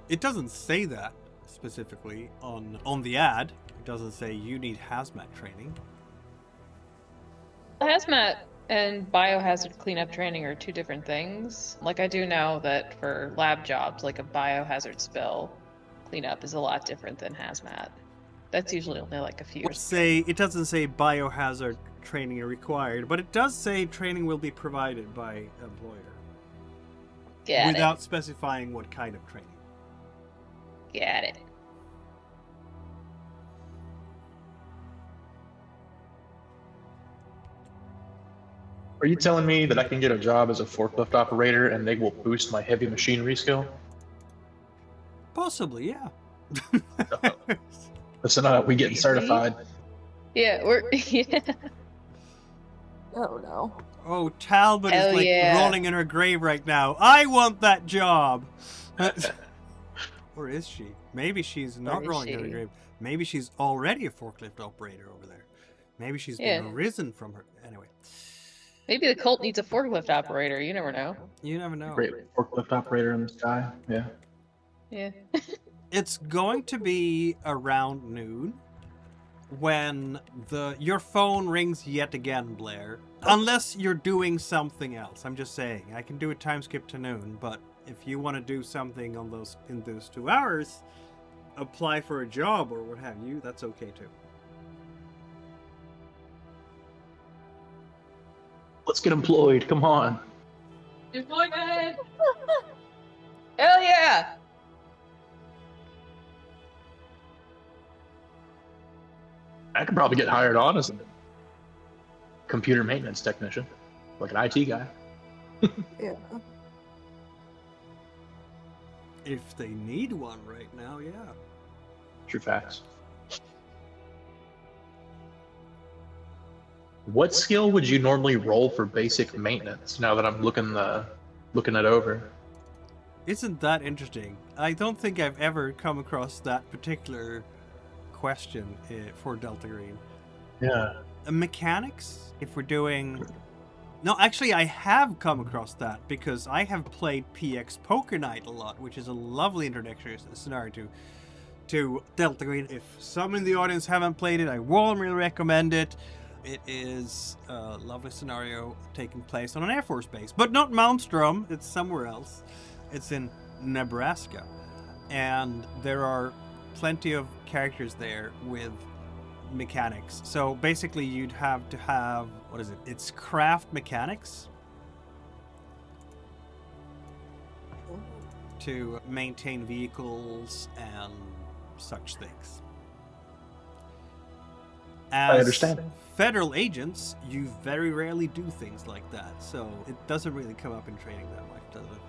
It doesn't say that specifically on the ad. It doesn't say you need hazmat training. Hazmat and biohazard cleanup training are 2 different things. Like I do know that for lab jobs, like a biohazard spill cleanup is a lot different than hazmat. That's usually only like a few. It doesn't say biohazard training required, but it does say training will be provided by employer. Without specifying what kind of training. Got it. Are you telling me that I can get a job as a forklift operator and they will boost my heavy machinery skill? Possibly, yeah. Listen, we getting certified. Yeah, we're yeah. Oh no. Oh, Talbot Hell is like yeah. rolling in her grave right now. I want that job. Or is she? Maybe she's not is rolling in her she? grave. Maybe she's already a forklift operator over there. Maybe she's been arisen from her. Anyway. Maybe the cult needs a forklift operator. You never know. You never know. Great forklift operator in the sky. Yeah. Yeah. It's going to be around noon when your phone rings yet again, Blair. Unless you're doing something else. I'm just saying. I can do a time skip to noon, but if you want to do something in those 2 hours, apply for a job or what have you, that's okay too. Let's get employed. Come on. Employment! Hell yeah! I could probably get hired on as a computer maintenance technician, like an IT guy. Yeah. If they need one right now, yeah. True facts. What skill would you normally roll for basic maintenance? Now that I'm looking it over. Isn't that interesting? I don't think I've ever come across that particular question for Delta Green. Yeah. Mechanics, if we're doing... No, actually, I have come across that because I have played PX Poker Night a lot, which is a lovely introductory scenario to Delta Green. If some in the audience haven't played it, I warmly recommend it. It is a lovely scenario taking place on an Air Force base, but not Malmstrom. It's somewhere else. It's in Nebraska, and there are plenty of characters there with mechanics. So basically you'd have to have, what is it? It's craft mechanics to maintain vehicles and such things. As I understand. Federal agents, you very rarely do things like that. So it doesn't really come up in training that much, does it?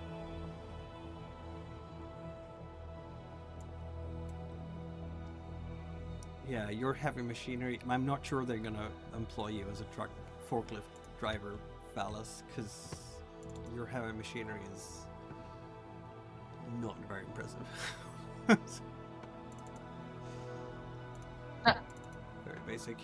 Yeah, your heavy machinery. I'm not sure they're gonna employ you as a forklift driver, Phallus, because your heavy machinery is not very impressive. basic.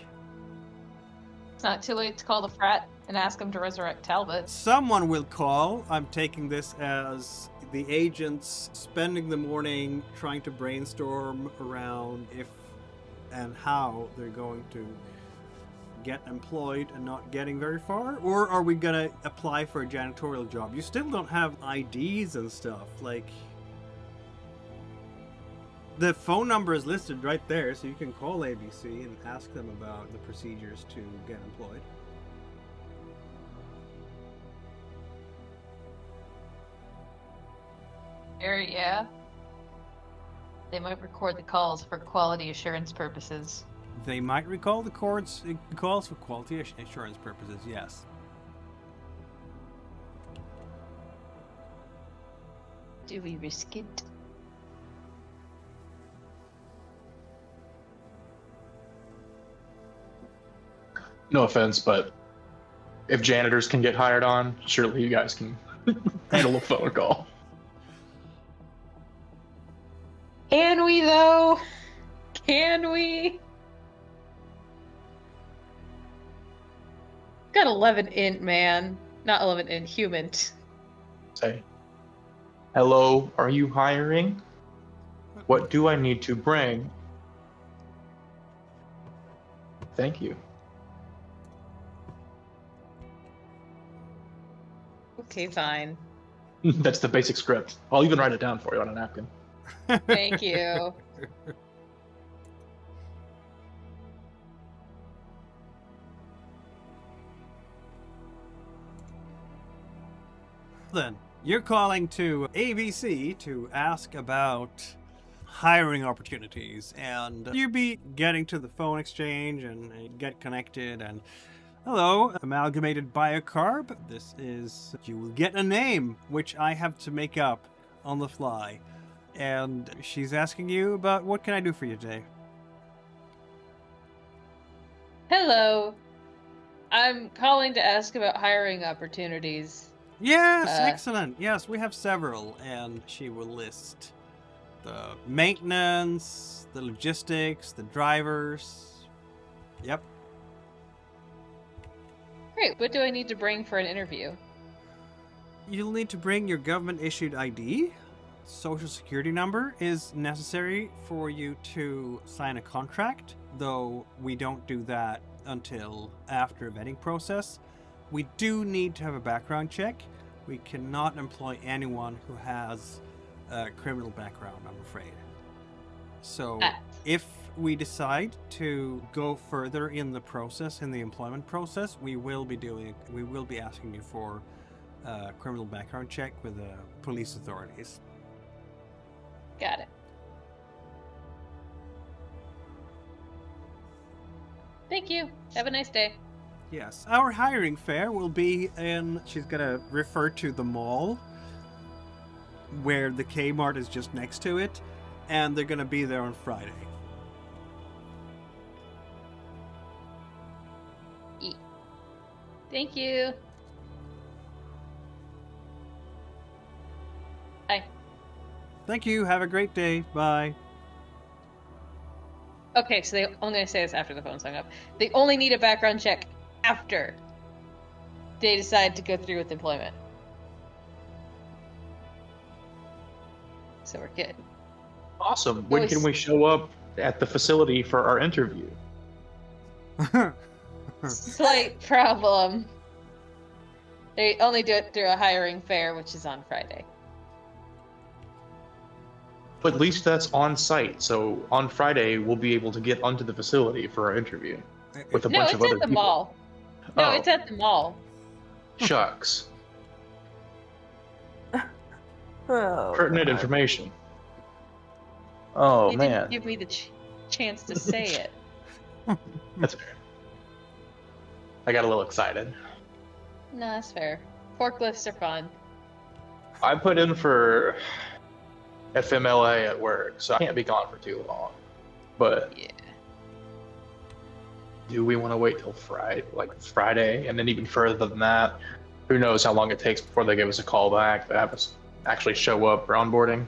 It's not too late to call the frat and ask them to resurrect Talbot. Someone will call. I'm taking this as the agents spending the morning trying to brainstorm around if and how they're going to get employed and not getting very far. Or are we gonna apply for a janitorial job? You still don't have IDs and stuff. Like, the phone number is listed right there, so you can call ABC and ask them about the procedures to get employed. Yeah. They might record the calls for quality assurance purposes. They might recall the calls for quality assurance purposes, yes. Do we risk it? No offense, but if janitors can get hired on, surely you guys can handle a phone call. Can we, though? Can we? Got 11 int, man. Not 11 int, human. Say, hello, are you hiring? What do I need to bring? Thank you. Okay, fine. That's the basic script. I'll even write it down for you on a napkin. Thank you. Then, you're calling to ABC to ask about hiring opportunities, and you'll be getting to the phone exchange and get connected, and hello, Amalgamated Bio Carb. This is, you will get a name, which I have to make up on the fly. And she's asking you about what can I do for you today? Hello. I'm calling to ask about hiring opportunities. Yes, excellent. Yes, we have several, and she will list the maintenance, the logistics, the drivers. Yep. Great. What do I need to bring for an interview? You'll need to bring your government-issued ID. Social security number is necessary for you to sign a contract, though we don't do that until after a vetting process. We do need to have a background check. We cannot employ anyone who has a criminal background, I'm afraid. So if we decide to go further in the process, in the employment process, we will be asking you for a criminal background check with the police authorities. Got it. Thank you. Have a nice day. Yes, our hiring fair will be in, she's gonna refer to the mall, where the Kmart is just next to it, and they're gonna be there on Friday. Thank you. Bye. Thank you, have a great day, bye. Okay, so I'm going to say this after the phone's hung up. They only need a background check after they decide to go through with employment. So we're good. Awesome. When can we show up at the facility for our interview? Slight problem. They only do it through a hiring fair, which is on Friday. But at least that's on site, so on Friday we'll be able to get onto the facility for our interview with a bunch of other people. No, it's at the mall. No, it's at the mall. Shucks. Oh, Pertinent information. Oh, You man. didn't give me the chance to say it. That's fair. I got a little excited. No, that's fair. Forklifts are fun. I put in for FMLA at work, so I can't be gone for too long. But Yeah. do we want to wait till Friday, and then even further than that? Who knows how long it takes before they give us a call back to have us actually show up for onboarding?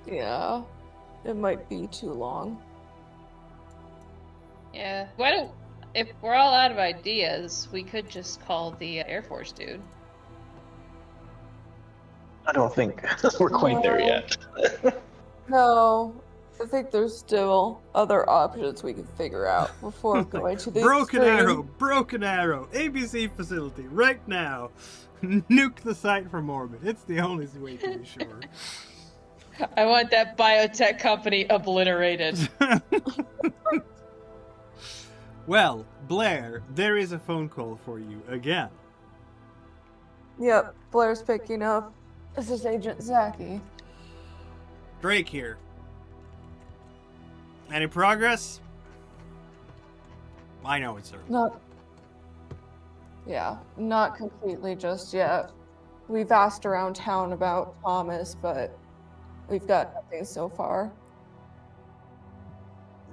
yeah. It might be too long. Yeah. Why don't, if we're all out of ideas, we could just call the Air Force dude. I don't think we're quite there yet. No, I think there's still other options we can figure out before going to the Broken extreme. Arrow, ABC facility, right now. Nuke the site from orbit. It's the only way to be sure. I want that biotech company obliterated. Well, Blair, there is a phone call for you again. Yep, Blair's picking up. This is Agent Zaki. Drake here. Any progress? I know it's early. Not completely just yet. We've asked around town about Thomas, but we've got nothing so far.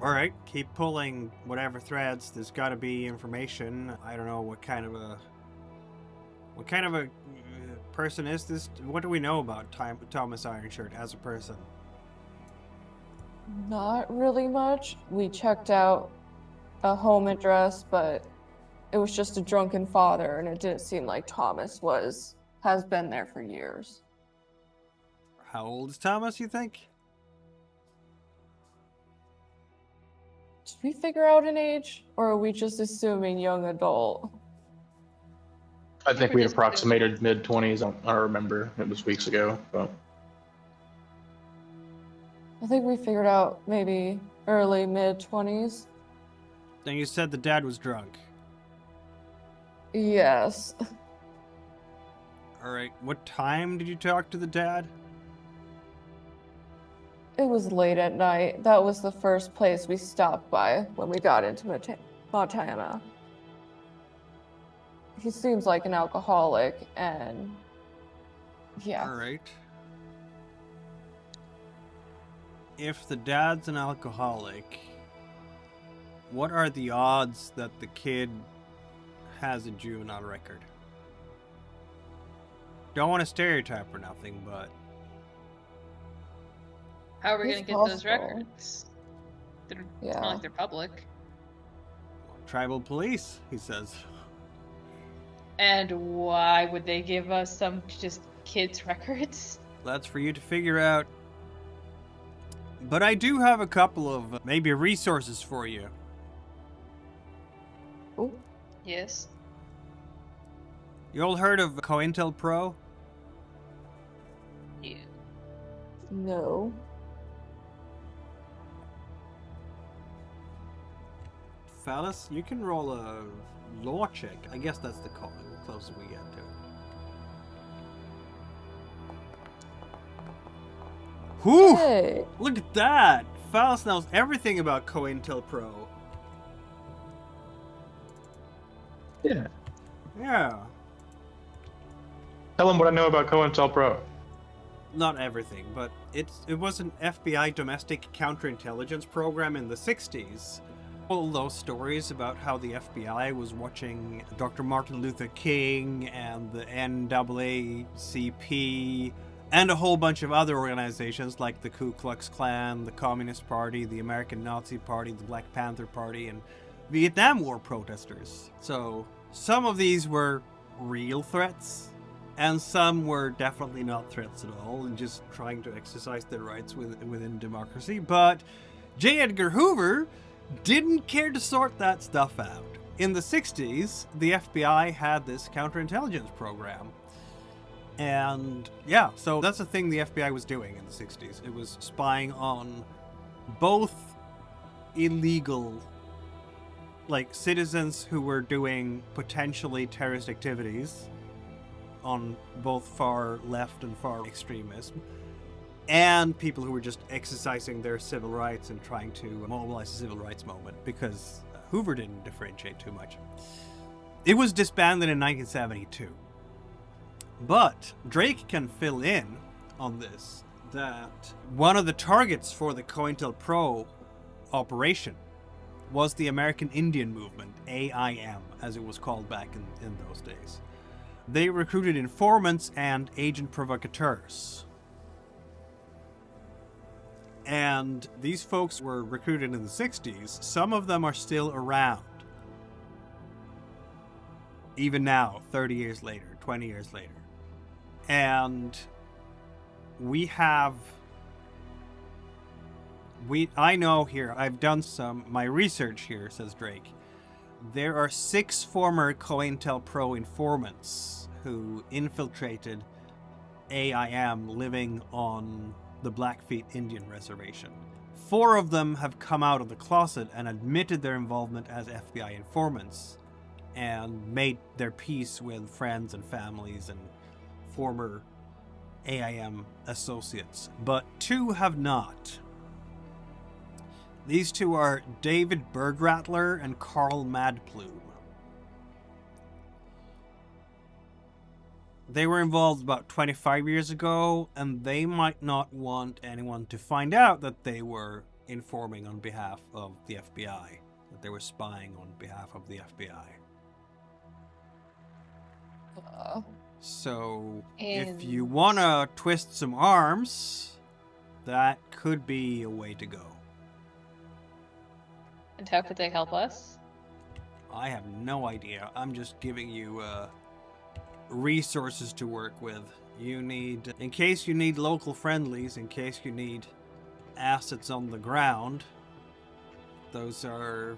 Alright, keep pulling whatever threads. There's gotta be information. I don't know what kind of a person is this? What do we know about Thomas Ironshirt as a person? Not really much. We checked out a home address, but it was just a drunken father, and it didn't seem like Thomas has been there for years. How old is Thomas, you think? Did we figure out an age, or are we just assuming young adult? I think we approximated mid-20s. I don't remember. It was weeks ago. But I think we figured out maybe early mid-20s. Then you said the dad was drunk. Yes. Alright, what time did you talk to the dad? It was late at night. That was the first place we stopped by when we got into Montana. He seems like an alcoholic, and yeah. Alright. If the dad's an alcoholic, what are the odds that the kid has a juvenile record? Don't want to stereotype or nothing, but How are we It's gonna get those possible. records? It's Yeah. not like they're public. tribal police, he says. And why would they give us some just kids' records? That's for you to figure out. But I do have a couple of maybe resources for you. Oh, Yes. You all heard of COINTELPRO? Yeah. no. Phallus, you can roll a law check. I guess that's the closer we get to it. Whew! Hey, Look at that! Phallus knows everything about COINTELPRO. yeah, Yeah. tell them what I know about COINTELPRO. Not everything, but it was an FBI domestic counterintelligence program in the 60s. All those stories about how the FBI was watching Dr. Martin Luther King and the NAACP and a whole bunch of other organizations like the Ku Klux Klan, the Communist Party, the American Nazi Party, the Black Panther Party, and Vietnam War protesters. So some of these were real threats, and some were definitely not threats at all and just trying to exercise their rights within democracy. But J. Edgar Hoover didn't care to sort that stuff out. In the 60s, the FBI had this counterintelligence program. And yeah, so that's the thing the FBI was doing in the 60s. It was spying on both illegal, like citizens who were doing potentially terrorist activities on both far left and far extremism, and people who were just exercising their civil rights and trying to mobilize the civil rights movement, because Hoover didn't differentiate too much. It was disbanded in 1972. But Drake can fill in on this, that one of the targets for the COINTELPRO operation was the American Indian Movement, AIM, as it was called back in those days. They recruited informants and agent provocateurs. And these folks were recruited in the 60s. Some of them are still around. Even now, 30 years later, 20 years later. And I know here, I've done my research here, says Drake. There are 6 former COINTELPRO informants who infiltrated AIM living on the Blackfeet Indian Reservation. 4 of them have come out of the closet and admitted their involvement as FBI informants and made their peace with friends and families and former AIM associates. But 2 have not. These 2 are David Bergrattler and Carl Madplume. They were involved about 25 years ago, and they might not want anyone to find out that they were informing on behalf of the FBI, that they were spying on behalf of the FBI. So, if you want to twist some arms, that could be a way to go. And how could they help us? I have no idea. I'm just giving you resources to work with. In case you need local friendlies, in case you need assets on the ground, those are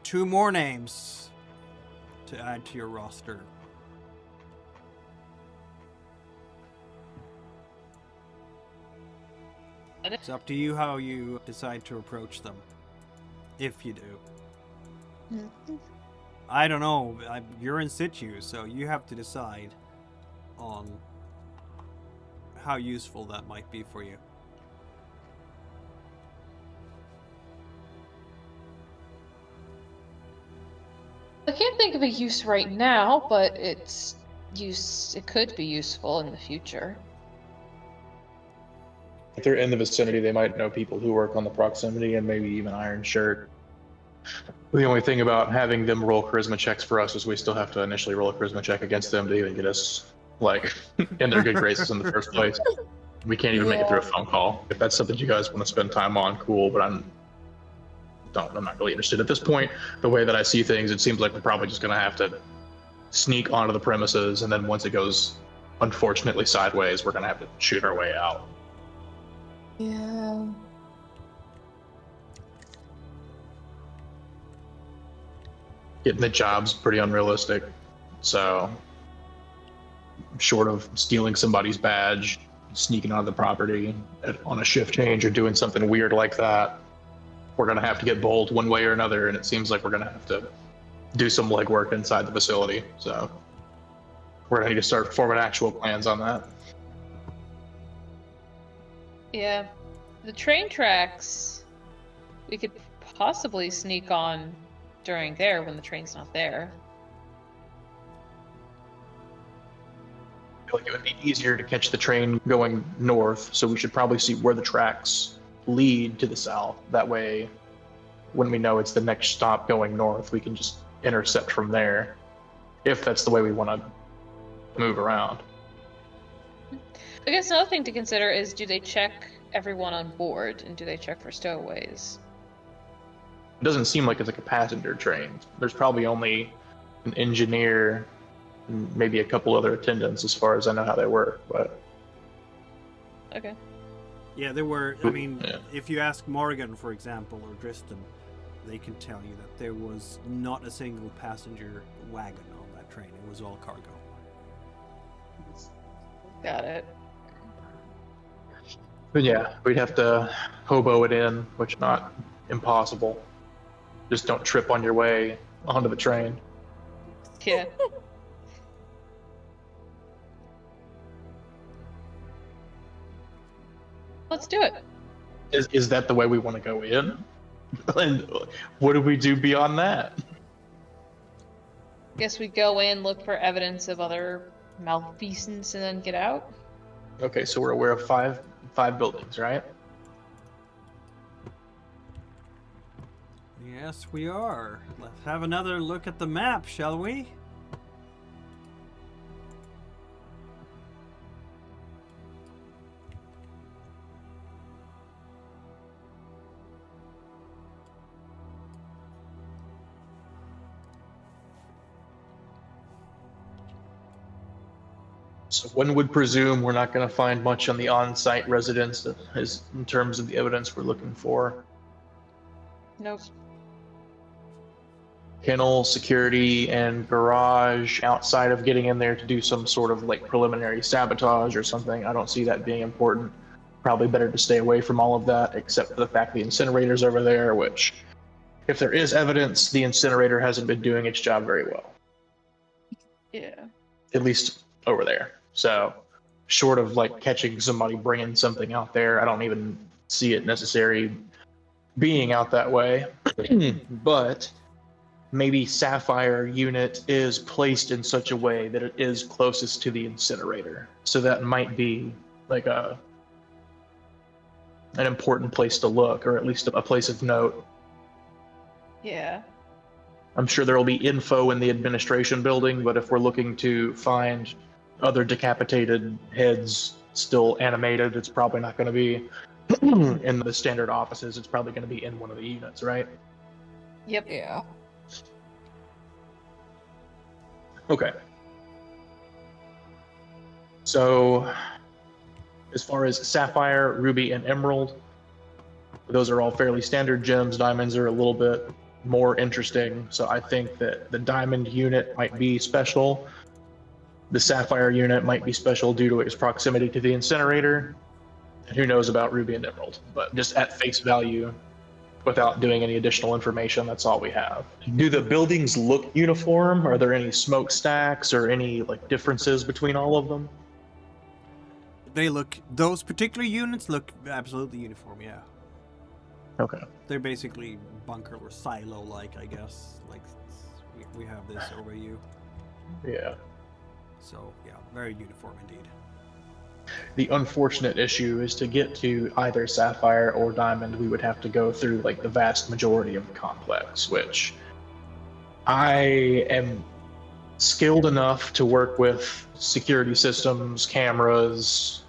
2 more names to add to your roster. It's up to you how you decide to approach them, if you do. I don't know. You're in situ, so you have to decide on how useful that might be for you. I can't think of a use right now, but it could be useful in the future. If they're in the vicinity, they might know people who work on the proximity and maybe even Iron Shirt. The only thing about having them roll charisma checks for us is we still have to initially roll a charisma check against them to even get us, in their good graces in the first place. We can't even make it through a phone call. If that's something you guys want to spend time on, cool, but I'm not really interested at this point. The way that I see things, it seems like we're probably just going to have to sneak onto the premises, and then once it goes, unfortunately, sideways, we're going to have to shoot our way out. Yeah. Getting the job's pretty unrealistic, so short of stealing somebody's badge, sneaking onto the property on a shift change or doing something weird like that, we're going to have to get bold one way or another, and it seems like we're going to have to do some legwork inside the facility, so we're going to need to start forming actual plans on that. Yeah. The train tracks, we could possibly sneak on during there when the train's not there. I feel like it would be easier to catch the train going north, so we should probably see where the tracks lead to the south. That way, when we know it's the next stop going north, we can just intercept from there, if that's the way we want to move around. I guess another thing to consider is, do they check everyone on board, and do they check for stowaways? It doesn't seem like it's like a passenger train. There's probably only an engineer and maybe a couple other attendants as far as I know how they work, but... Okay. Yeah, there were, if you ask Morgan, for example, or Driston, they can tell you that there was not a single passenger wagon on that train. It was all cargo. Got it. But yeah, we'd have to hobo it in, which is not impossible. Just don't trip on your way onto the train. Yeah. Let's do it. Is that the way we want to go in? And what do we do beyond that? Guess we go in, look for evidence of other malfeasance, and then get out? Okay, so we're aware of five buildings, right? Yes, we are. Let's have another look at the map, shall we? So one would presume we're not going to find much on the on-site residence that is in terms of the evidence we're looking for. Nope. Kennel, security, and garage outside of getting in there to do some sort of like preliminary sabotage or something. I don't see that being important. Probably better to stay away from all of that, except for the fact the incinerator's over there, which, if there is evidence, the incinerator hasn't been doing its job very well. Yeah. At least over there. So, short of like catching somebody bringing something out there, I don't even see it necessary being out that way. But maybe Sapphire unit is placed in such a way that it is closest to the incinerator. So that might be like an important place to look, or at least a place of note. Yeah. I'm sure there will be info in the administration building, but if we're looking to find other decapitated heads still animated, it's probably not going to be in the standard offices. It's probably going to be in one of the units, right? Yep. Yeah. Okay. So, as far as Sapphire, Ruby, and Emerald, those are all fairly standard gems. Diamonds are a little bit more interesting. So I think that the Diamond unit might be special. The Sapphire unit might be special due to its proximity to the incinerator. And who knows about Ruby and Emerald? But just at face value, without doing any additional information, that's all we have. Do the buildings look uniform? Are there any smokestacks or any like differences between all of them? Those particular units look absolutely uniform, yeah. Okay. They're basically bunker or silo-like, I guess. Like, we have this over you. Yeah. So, yeah, very uniform indeed. The unfortunate issue is to get to either Sapphire or Diamond, we would have to go through like the vast majority of the complex, which I am skilled enough to work with security systems, cameras,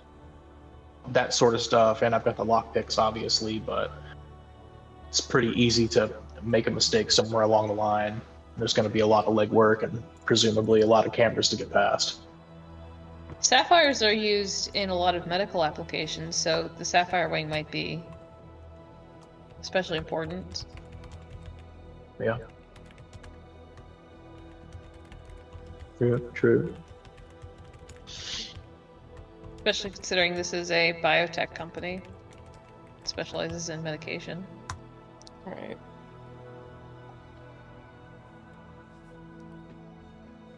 that sort of stuff, and I've got the lockpicks, obviously, but it's pretty easy to make a mistake somewhere along the line. There's going to be a lot of legwork and presumably a lot of cameras to get past. Sapphires are used in a lot of medical applications, so the Sapphire wing might be especially important. Yeah. True. Especially considering this is a biotech company. It specializes in medication. Right.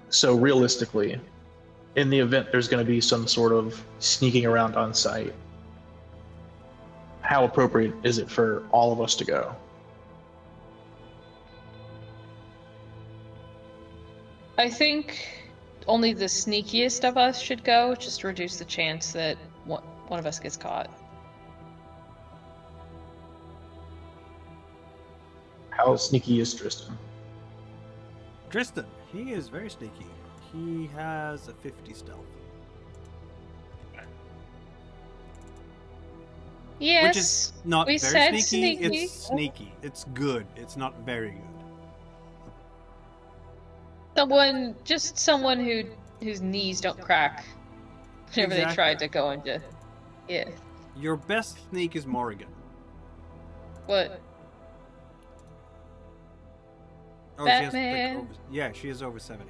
So realistically, in the event there's going to be some sort of sneaking around on site, how appropriate is it for all of us to go? I think only the sneakiest of us should go, just to reduce the chance that one of us gets caught. How sneaky is Tristan? Tristan, he is very sneaky. He has a 50 stealth. Yes, Which is not we very said sneaky, sneaky. it's sneaky. It's good. It's not very good. Someone whose knees don't crack whenever they try to go into. Yeah. Your best sneak is Morrigan. What? Oh, Batman. she is over 70.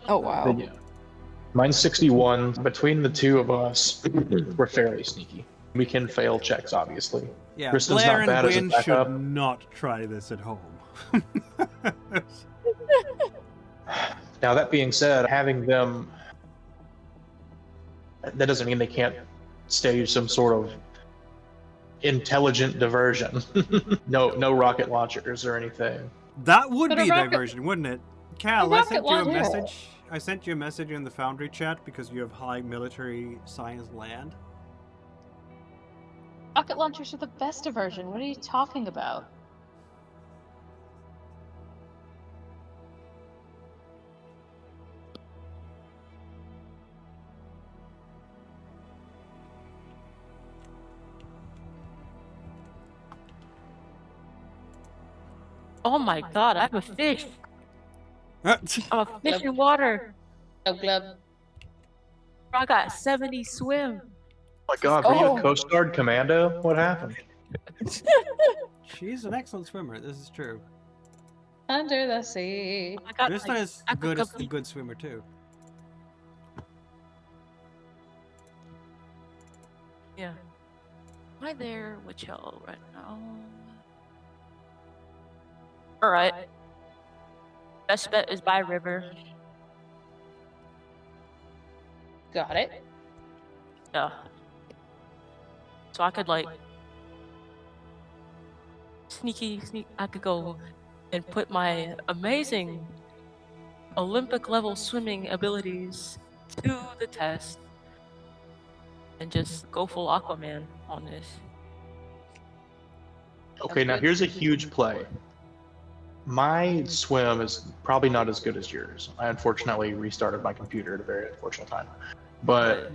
Oh, wow. Yeah. Mine's 61. Between the two of us, we're fairly sneaky. We can fail checks, obviously. Yeah, Tristan's Blair not bad and as a Wynn backup. should not try this at home. Now, that being said, having them, that doesn't mean they can't stage some sort of intelligent diversion. No rocket launchers or anything. That would But a be rocket- diversion, wouldn't it? Cal, A I rocket sent you a launcher. message. I sent you a message in the Foundry chat because you have high military science land. Rocket launchers are the best diversion. What are you talking about? Oh my god, I'm a fish. I'm a fish in water. Glub glub. I got 70 swim. Oh my God, were you Oh. a Coast Guard commando? What happened? She's an excellent swimmer. This is true. Under the sea. I got Tristan like, is I could good as a complete- good swimmer too. Yeah. Am I there with y'all right now? Alright. Best bet is by river. Got it. Yeah. So I could like sneak. I could go and put my amazing Olympic level swimming abilities to the test and just go full Aquaman on this. Okay, now here's a huge play. My swim is probably not as good as yours. I unfortunately restarted my computer at a very unfortunate time. But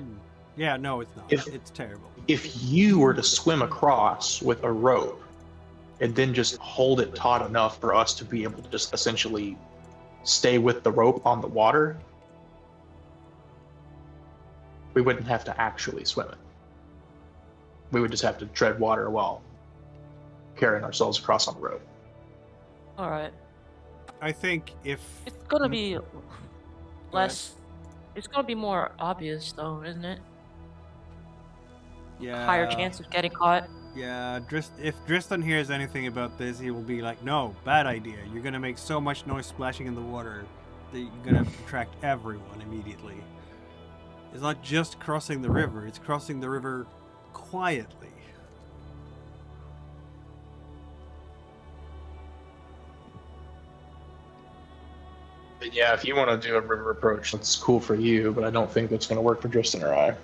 Yeah, no, it's not. If- It's terrible. if you were to swim across with a rope and then just hold it taut enough for us to be able to just essentially stay with the rope on the water, we wouldn't have to actually swim it. We would just have to tread water while carrying ourselves across on the rope. Alright. I think if It's gonna be less. It's gonna be more obvious though, isn't it? Higher chance of getting caught. Yeah, if Tristan hears anything about this, he will be like, "No, bad idea. You're gonna make so much noise splashing in the water that you're gonna attract everyone immediately." It's not just crossing the river; it's crossing the river quietly. But yeah, if you want to do a river approach, that's cool for you, but I don't think that's going to work for Tristan or I.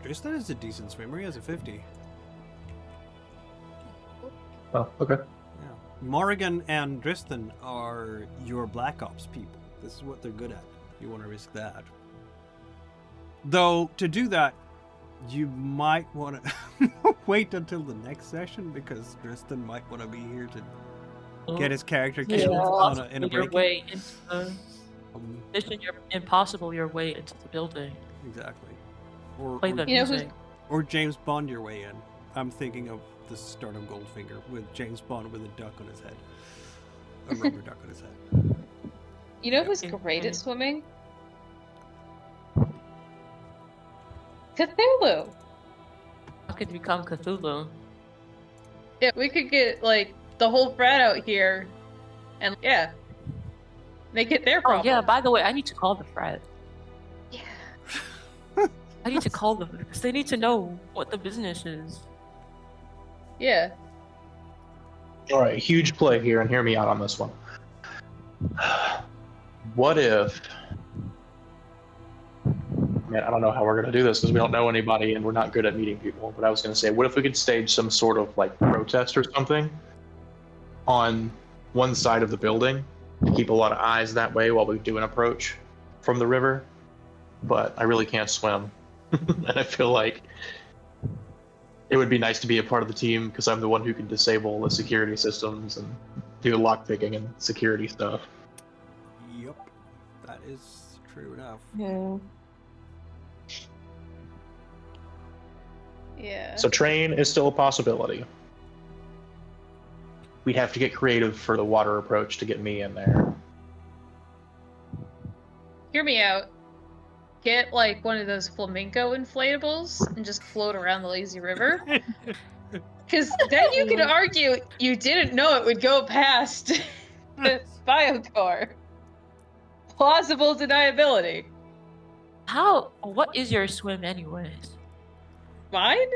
Tristan is a decent swimmer. He has a 50. Oh, okay. Yeah. Morrigan and Tristan are your Black Ops people. This is what they're good at. You want to risk that. Though, to do that, you might want to wait until the next session because Tristan might want to be here to get his character killed Yeah. in a your break. way into the Um, mission. You're impossible your way into the building. exactly. Or, Play the You know who's- music. or James Bond your way in. I'm thinking of the start of Goldfinger with James Bond with a duck on his head. A rubber duck on his head. You know who's Yeah. great at swimming? Cthulhu. I could become Cthulhu. Yeah, we could get like the whole frat out here, and yeah, make it their Oh problem. yeah. By the way, I need to call the frat. Yeah. I need to call them because they need to know what the business is. Yeah. All right, huge play here, and hear me out on this one. What if... Man, I don't know how we're going to do this because we don't know anybody and we're not good at meeting people. But I was going to say, what if we could stage some sort of like protest or something on one side of the building to keep a lot of eyes that way while we do an approach from the river? But I really can't swim. And I feel like it would be nice to be a part of the team because I'm the one who can disable the security systems and do the lockpicking and security stuff. Yep. That is true enough. Yeah. Yeah. So train is still a possibility. We'd have to get creative for the water approach to get me in there. Hear me out. Get like one of those flamenco inflatables and just float around the lazy river. Because then you could argue you didn't know it would go past the biocar. Plausible deniability. How? What is your swim, anyways? Mine?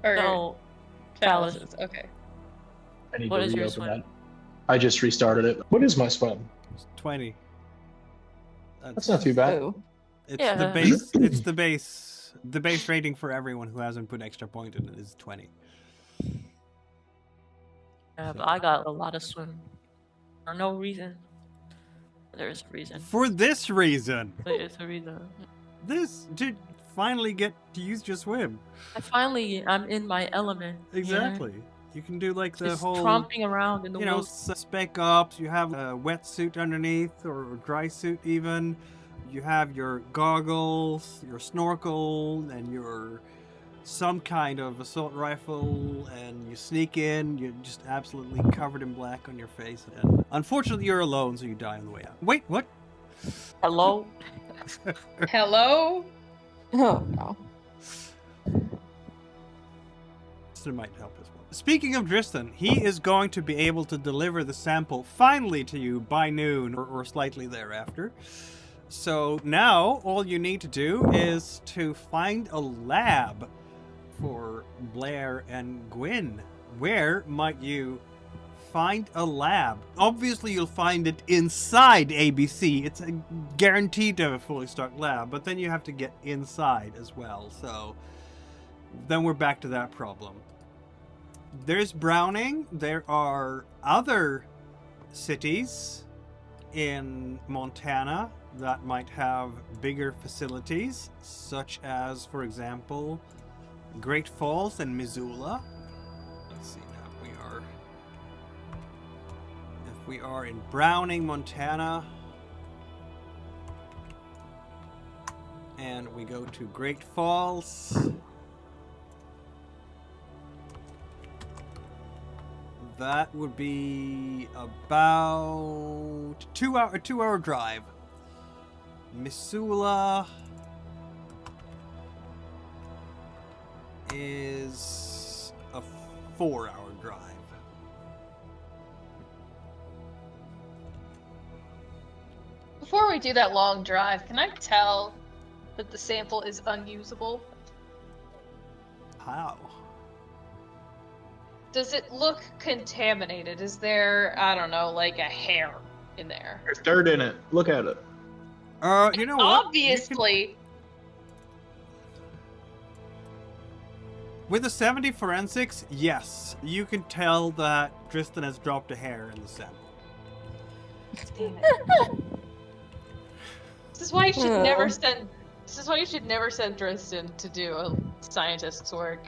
Or No. Chalice's? Okay. I need What to is your reopen swim? that. I just restarted it. What is my swim? It's 20. That's not too bad. Oh. It's Yeah. the base. It's the base. The base rating for everyone who hasn't put extra point in it is 20. Yeah, but I got a lot of swim. For no reason. There's a reason. For this reason, There's a reason. this to finally get to use your swim. I'm in my element. you know? Exactly. You can do like the Just whole, tromping around in the woods. spec ops. You have a wetsuit underneath, or a dry suit even. You have your goggles, your snorkel, and your some kind of assault rifle, and you sneak in. You're just absolutely covered in black on your face. And unfortunately, you're alone, so you die on the way out. Wait, what? Hello? Hello? Oh no. It might help as well. Speaking of Dristan, he is going to be able to deliver the sample finally to you by noon or slightly thereafter. So now all you need to do is to find a lab for Blair and Gwyn. Where might you find a lab? Obviously you'll find it inside ABC. It's guaranteed to have a fully stocked lab, but then you have to get inside as well. So then we're back to that problem. There's Browning. There are other cities in Montana that might have bigger facilities, such as, for example, Great Falls and Missoula. Let's see now. If we are in Browning, Montana, and we go to Great Falls, that would be about a 2-hour drive. Missoula is a 4-hour drive. Before we do that long drive, can I tell that the sample is unusable? How? Does it look contaminated? Is there, I don't know, like a hair in there? There's dirt in it. Look at it. You know what? Obviously. With the 70 forensics, yes, you can tell that Tristan has dropped a hair in the sample. Damn it. This is why you should never send. This is why you should never send Tristan to do a scientist's work.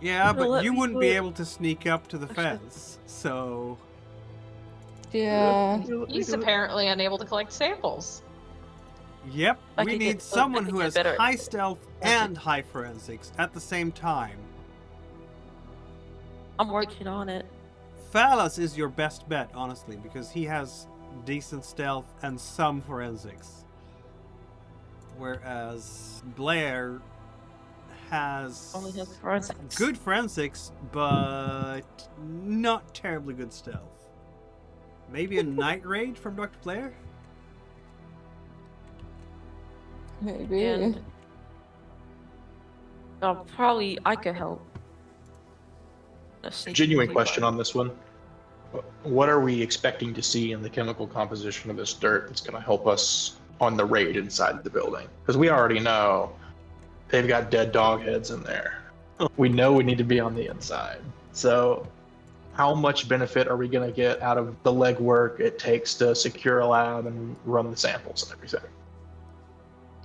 Yeah, but Let you me wouldn't do be it. able to sneak up to the fence, so... Yeah. He's apparently unable to collect samples. Yep, I we could need get- someone I could who get has better- high stealth and high forensics at the same time. I'm working on it. Phalas is your best bet, honestly, because he has decent stealth and some forensics. Whereas Blair has Only has forensics. good forensics, but not terribly good stealth. Maybe a night raid from Dr. Blair? Maybe. And probably I could help. Genuine question on this one. What are we expecting to see in the chemical composition of this dirt that's going to help us on the raid inside the building? Because we already know they've got dead dog heads in there. We know we need to be on the inside. So how much benefit are we going to get out of the legwork it takes to secure a lab and run the samples and everything?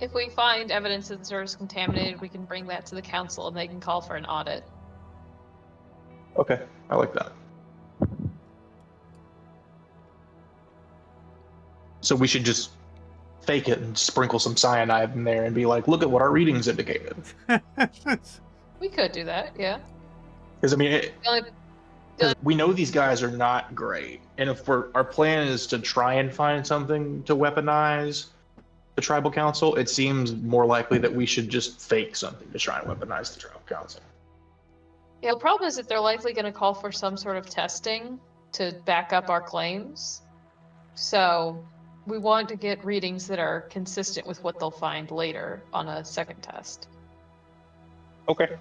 If we find evidence that the dirt is contaminated, we can bring that to the council and they can call for an audit. Okay, I like that. So we should just fake it and sprinkle some cyanide in there and be like, look at what our readings indicated. We could do that, yeah. Because I mean, The only- we know these guys are not great, and if our plan is to try and find something to weaponize the tribal council, it seems more likely that we should just fake something to try and weaponize the tribal council. Yeah, the problem is that they're likely going to call for some sort of testing to back up our claims. So we want to get readings that are consistent with what they'll find later on a second test. Okay.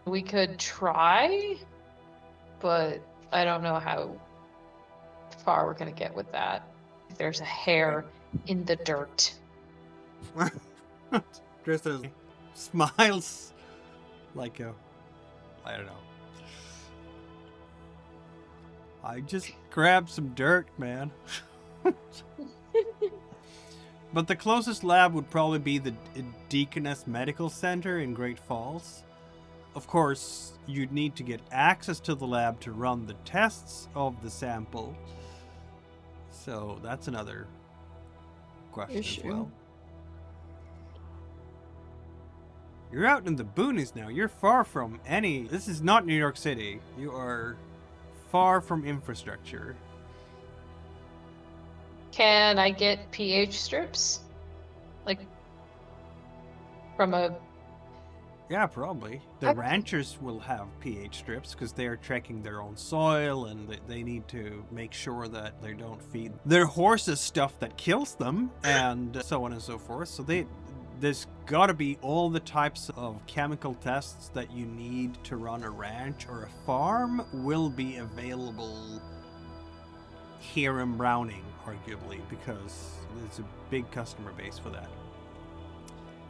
We could try, but I don't know how far we're going to get with that. If there's a hair in the dirt. Tristan smiles like a, I don't know. I just grabbed some dirt, man. But the closest lab would probably be the Deaconess Medical Center in Great Falls. of course, you'd need to get access to the lab to run the tests of the sample. So that's another question as Issue. well. You're out in the boonies now. You're far from any... This is not New York City. You are far from infrastructure. Can I get pH strips? Like, from a... Yeah, probably. The ranchers will have pH strips because they're checking their own soil and they need to make sure that they don't feed their horses stuff that kills them and so on and so forth. So there's got to be all the types of chemical tests that you need to run a ranch or a farm will be available here in Browning, arguably, because there's a big customer base for that.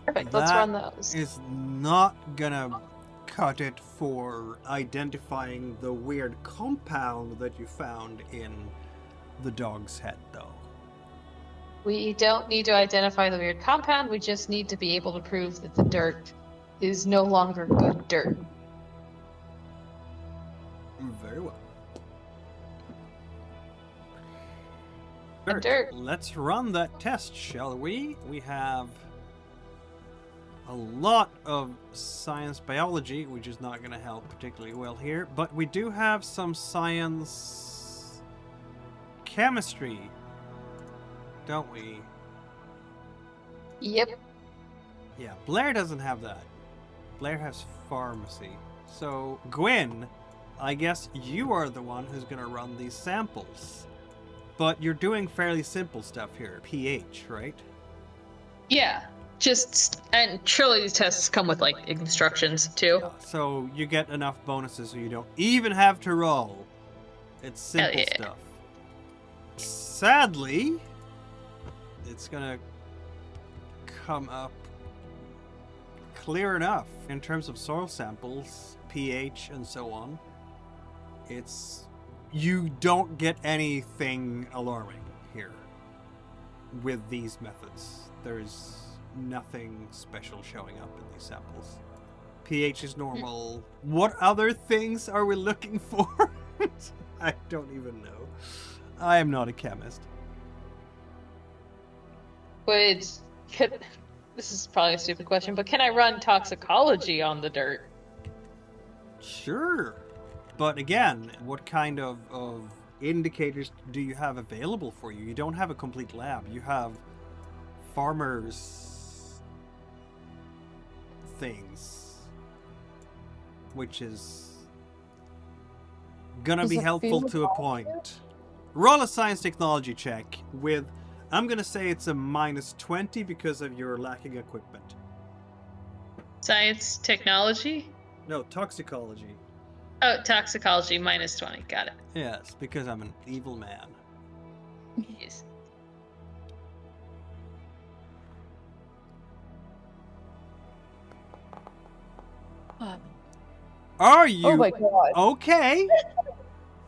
Perfect, let's run those. Is not gonna cut it for identifying the weird compound that you found in the dog's head, though. We don't need to identify the weird compound, we just need to be able to prove that the dirt is no longer good dirt. Very well. Good dirt. Let's run that test, shall we? We have a lot of science biology, which is not going to help particularly well here, but we do have some science chemistry, don't we? Yep. Yeah, Blair doesn't have that. Blair has pharmacy. So, Gwyn, I guess you are the one who's going to run these samples. But you're doing fairly simple stuff here. pH, right? Yeah. And surely these tests come with, like, instructions, too. So you get enough bonuses so you don't even have to roll. It's simple stuff. Sadly, it's gonna come up clear enough in terms of soil samples, pH, and so on. You don't get anything alarming here with these methods. There's nothing special showing up in these samples. pH is normal. What other things are we looking for? I don't even know. I am not a chemist. This is probably a stupid question, but can I run toxicology on the dirt? Sure. But again, what kind of indicators do you have available for you? You don't have a complete lab. You have farmers' things, which is gonna be helpful to a point. Roll a science technology check with, I'm gonna say it's a -20 because of your lacking equipment. Science, technology? No, toxicology. Oh, toxicology, -20. Got it. Yes, because I'm an evil man. Yes. Are you? Oh my god. Okay.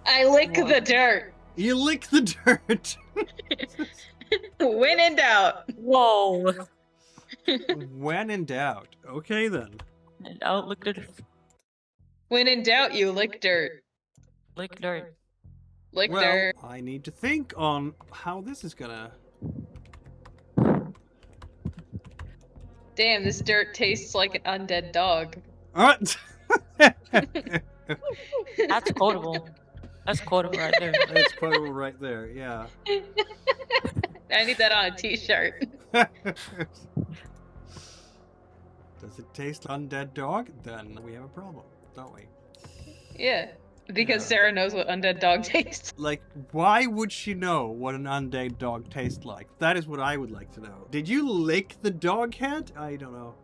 I lick the dirt. You lick the dirt. When in doubt. Whoa. When in doubt. Okay then. And out lick dirt. When in doubt, you lick dirt. Lick dirt. Lick Well, dirt. I need to think on how this is gonna... Damn, this dirt tastes like an undead dog. What? That's quotable. That's quotable right there. It's quotable right there, yeah. I need that on a t-shirt. Does it taste undead dog? Then we have a problem, don't we? Yeah, because Yeah. Sarah knows what undead dog tastes. Like, why would she know what an undead dog tastes like? That is what I would like to know. Did you lick the dog head? I don't know.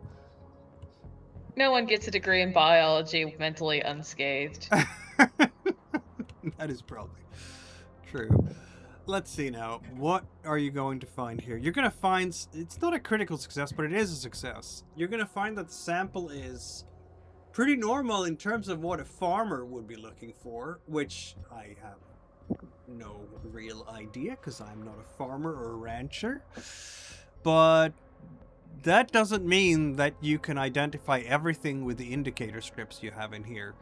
No one gets a degree in biology mentally unscathed. That is probably true. Let's see now. What are you going to find here? You're going to find... It's not a critical success, but it is a success. You're going to find that the sample is pretty normal in terms of what a farmer would be looking for, which I have no real idea because I'm not a farmer or a rancher. But that doesn't mean that you can identify everything with the indicator strips you have in here,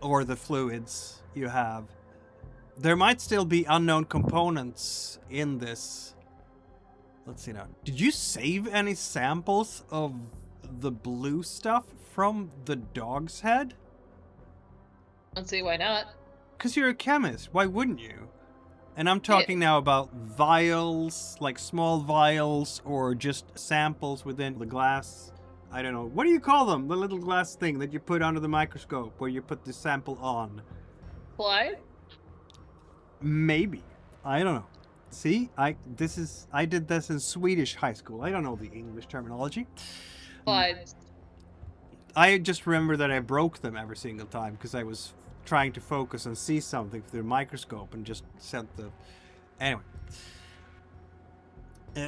or the fluids you have. There might still be unknown components in this. Let's see now. Did you save any samples of the blue stuff from the dog's head? Don't see why not. Because you're a chemist. Why wouldn't you? And I'm talking now about vials, like small vials, or just samples within the glass. I don't know. What do you call them? The little glass thing that you put under the microscope where you put the sample on. Slide? Maybe. I don't know. See? I did this in Swedish high school. I don't know the English terminology. Slides. I just remember that I broke them every single time because I was trying to focus and see something through the microscope and just sent the... Anyway.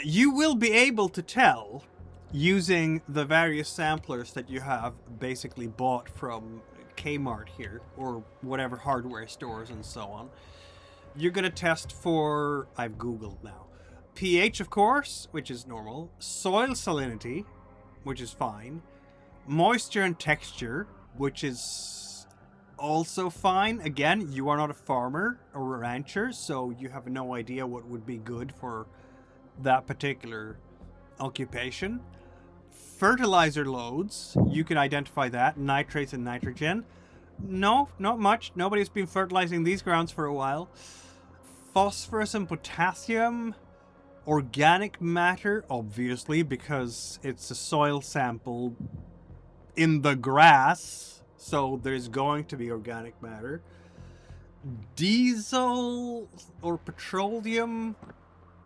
You will be able to tell using the various samplers that you have basically bought from Kmart here, or whatever hardware stores and so on. You're going to test for, I've Googled now, pH, of course, which is normal, soil salinity, which is fine, moisture and texture, which is also fine. Again, you are not a farmer or a rancher, so you have no idea what would be good for that particular occupation. Fertilizer loads, you can identify that, nitrates and nitrogen. No, not much. Nobody's been fertilizing these grounds for a while. Phosphorus and potassium, organic matter, obviously, because it's a soil sample in the grass, so there's going to be organic matter. Diesel or petroleum,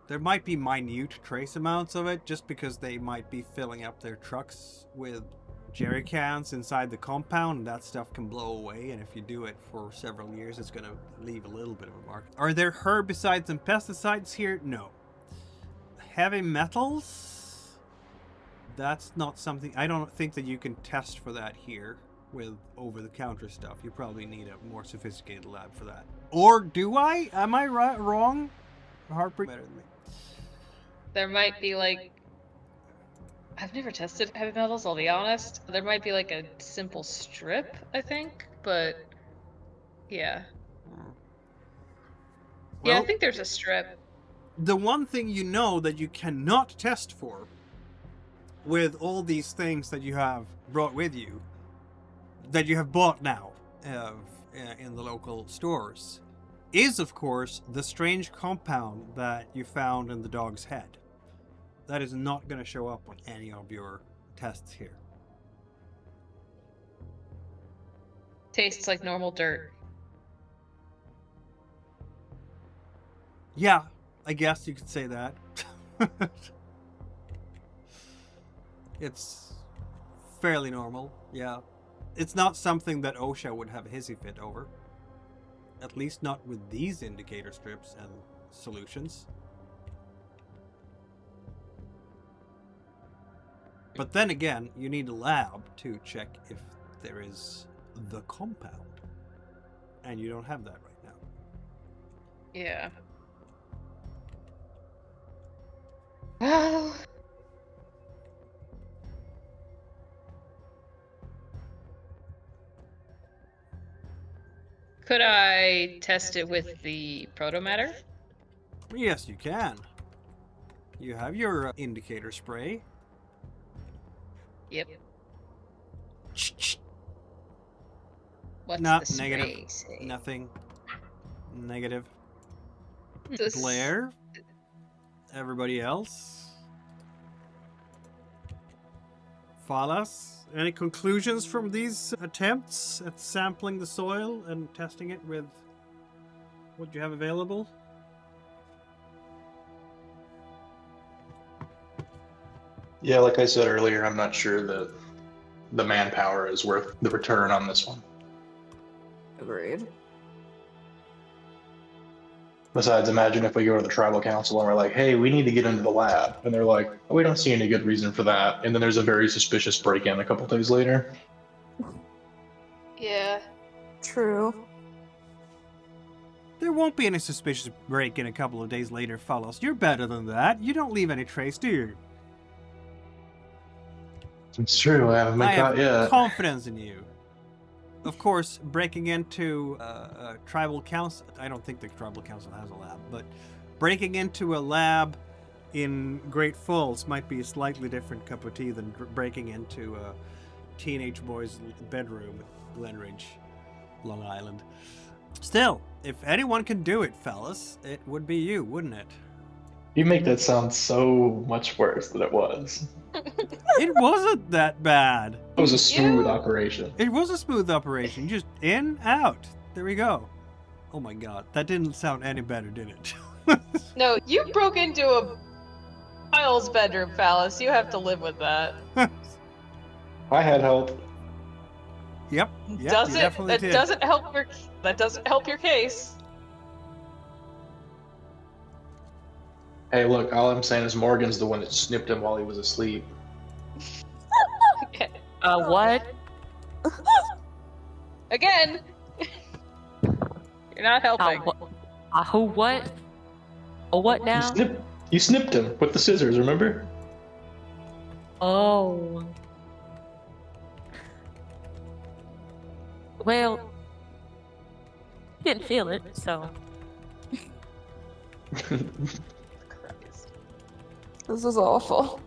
there might be minute trace amounts of it, just because they might be filling up their trucks with jerry cans inside the compound, and that stuff can blow away, and if you do it for several years, it's going to leave a little bit of a mark. Are there herbicides and pesticides here? No. Heavy metals? That's not something... I don't think that you can test for that here with over-the-counter stuff. You probably need a more sophisticated lab for that. Or do I? Am I wrong? Heartbreak better than me. There might be like... I've never tested heavy metals, I'll be honest. There might be like a simple strip, I think, but yeah. Yeah, I Well, think there's a strip. the one thing you know that you cannot test for with all these things that you have brought with you, that you have bought now in the local stores, is, of course, the strange compound that you found in the dog's head. That is not going to show up on any of your tests here. Tastes like normal dirt. Yeah, I guess you could say that. It's fairly normal, yeah. It's not something that OSHA would have a hissy fit over. At least not with these indicator strips and solutions. But then again, you need a lab to check if there is the compound. And you don't have that right now. Yeah. Well... Could I test it with the protomatter? Yes, you can. You have your indicator spray. Yep. What's No, the spray negative. say? Nothing. Negative. This- Blair? Everybody else? Falas? Any conclusions from these attempts at sampling the soil and testing it with what you have available? Yeah, like I said earlier, I'm not sure that the manpower is worth the return on this one. Agreed. Besides, imagine if we go to the tribal council and we're like, hey, we need to get into the lab. And they're like, oh, we don't see any good reason for that. And then there's a very suspicious break-in a couple days later. Yeah. True. There won't be any suspicious break-in a couple of days later, Falas. You're better than that. You don't leave any trace, do you? It's true. I haven't been I caught have yet. confidence in you. Of course, breaking into a tribal council, I don't think the tribal council has a lab, but breaking into a lab in Great Falls might be a slightly different cup of tea than breaking into a teenage boy's bedroom at Glenridge, Long Island. Still, if anyone can do it, fellas, it would be you, wouldn't it? You make that sound so much worse than it was. It wasn't that bad. It was a smooth operation. It was a smooth operation. Just in, out. There we go. Oh my god, that didn't sound any better, did it? No, you broke into a Kyle's bedroom, Phallus. You have to live with that. I had help. Yep. You definitely did. Doesn't help your case. Hey, look, all I'm saying is Morgan's the one that snipped him while he was asleep. What? Again, you're not helping. Who what? What now? You snipped him with the scissors, remember? Oh. Well, he didn't feel it, so. This is awful.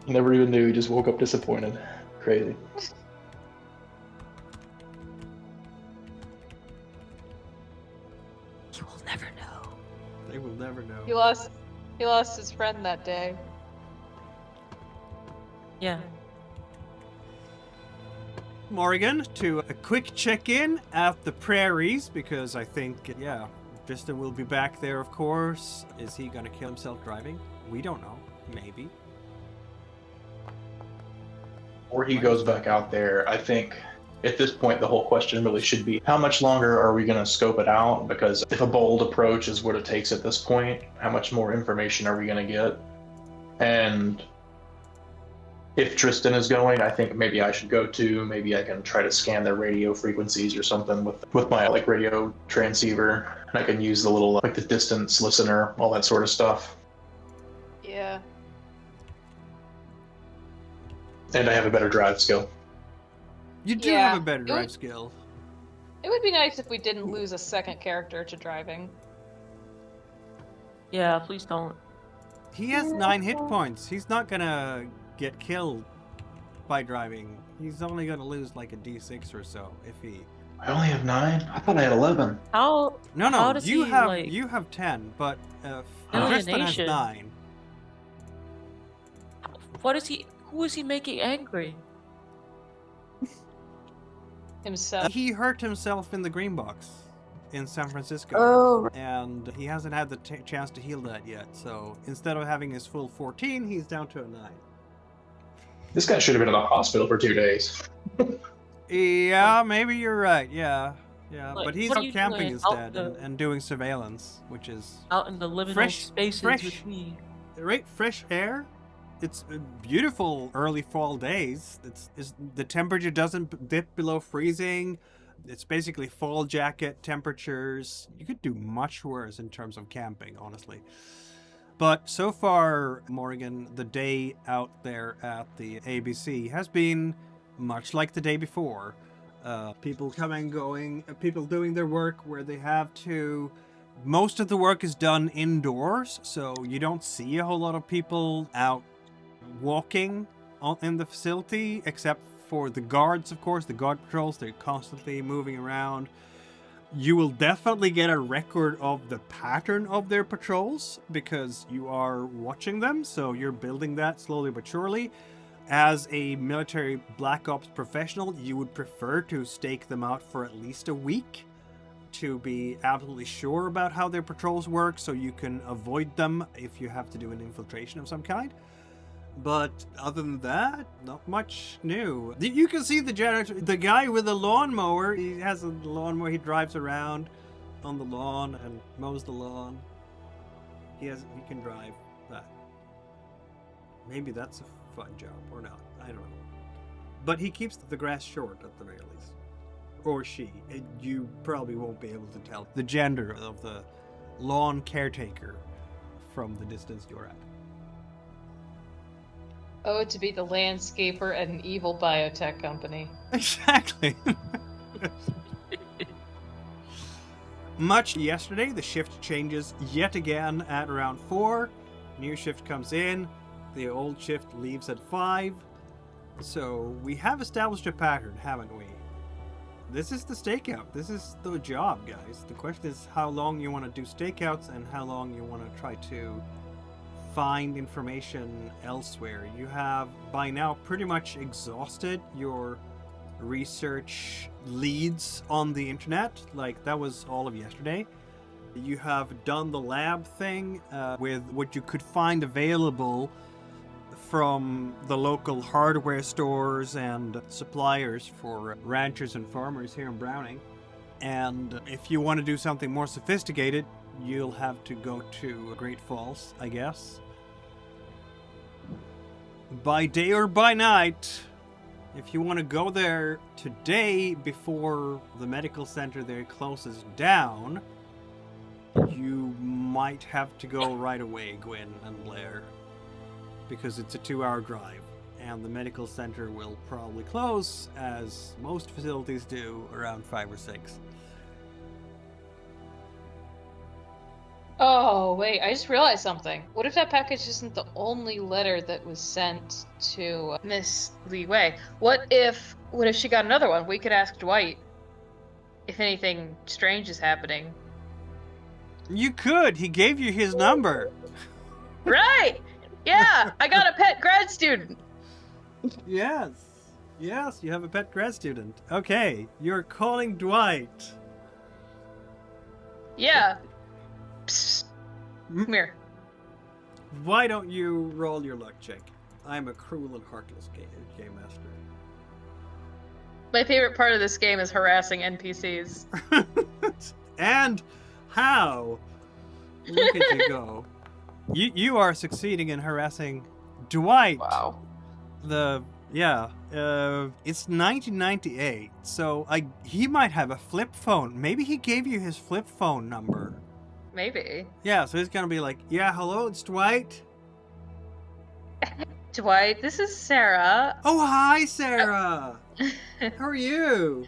Never even knew, he just woke up disappointed. Crazy. You will never know. They will never know. He lost his friend that day. Yeah. Morgan, to a quick check-in at the prairies, because I think, yeah, Tristan will be back there, of course. Is he gonna kill himself driving? We don't know. Maybe. Or he goes back out there. I think at this point the whole question really should be, how much longer are we going to scope it out? Because if a bold approach is what it takes at this point, how much more information are we going to get? And if Tristan is going, I think maybe I should go too. Maybe I can try to scan their radio frequencies or something with my radio transceiver, and I can use the little the distance listener, all that sort of stuff. Yeah. And I have a better drive skill. You do Yeah. have a better drive skill. It would be nice if we didn't lose a second character to driving. Yeah, please don't. He has 9 hit points. He's not gonna get killed by driving. He's only gonna lose like a D6 or so if he. I only have 9? I thought I had 11. How? No, How does you he, have like- you have 10, but Tristan has Alienation. 9. What is he? Who is he making angry? Himself. He hurt himself in the green box in San Francisco. Oh, And he hasn't had the chance to heal that yet. So instead of having his full 14, he's down to a 9. This guy should have been in the hospital for 2 days. Yeah, maybe you're right. Yeah. Like, But he's what are out you camping doing instead out and doing surveillance, which is Out in the liminal Fresh- spaces fresh- with me. right. Fresh air. It's beautiful early fall days. It's the temperature doesn't dip below freezing. It's basically fall jacket temperatures. You could do much worse in terms of camping, honestly. But so far, Morgan, the day out there at the ABC has been much like the day before. People coming, going, people doing their work where they have to. Most of the work is done indoors, so you don't see a whole lot of people out walking in the facility, except for the guards, of course. The guard patrols, they're constantly moving around. You will definitely get a record of the pattern of their patrols because you are watching them, so you're building that slowly but surely. As a military black ops professional, you would prefer to stake them out for at least a week to be absolutely sure about how their patrols work so you can avoid them if you have to do an infiltration of some kind. But other than that, not much new. You can see the janitor, the guy with the lawnmower. He has a lawnmower. He drives around on the lawn and mows the lawn. He can drive that. Maybe that's a fun job or not. I don't know. But he keeps the grass short at the very least. Or she. You probably won't be able to tell the gender of the lawn caretaker from the distance you're at. Oh, to be the landscaper at an evil biotech company. Exactly. Much yesterday, the shift changes yet again at around 4. New shift comes in. The old shift leaves at 5. So we have established a pattern, haven't we? This is the stakeout. This is the job, guys. The question is how long you want to do stakeouts and how long you want to try to find information elsewhere. You have by now pretty much exhausted your research leads on the internet. Like, that was all of yesterday. You have done the lab thing with what you could find available from the local hardware stores and suppliers for ranchers and farmers here in Browning. And if you want to do something more sophisticated, you'll have to go to Great Falls, I guess. By day or by night, if you want to go there today before the medical center there closes down, you might have to go right away, Gwyn and Blair, because it's a 2-hour drive, and the medical center will probably close, as most facilities do, around 5 or 6. Oh, wait, I just realized something. What if that package isn't the only letter that was sent to Miss Lee Wei? What if she got another one? We could ask Dwight if anything strange is happening. You could! He gave you his number! Right! Yeah! I got a pet grad student! Yes! Yes, you have a pet grad student. Okay, you're calling Dwight. Yeah. Psst. Come here. Why don't you roll your luck check? I'm a cruel and heartless game master. My favorite part of this game is harassing NPCs. And how? Look at you go. You are succeeding in harassing Dwight. Wow. It's 1998, so he might have a flip phone. Maybe he gave you his flip phone number. Maybe. Yeah, so he's gonna be like, yeah, hello, it's Dwight. Dwight, this is Sarah. Oh, hi, Sarah. How are you?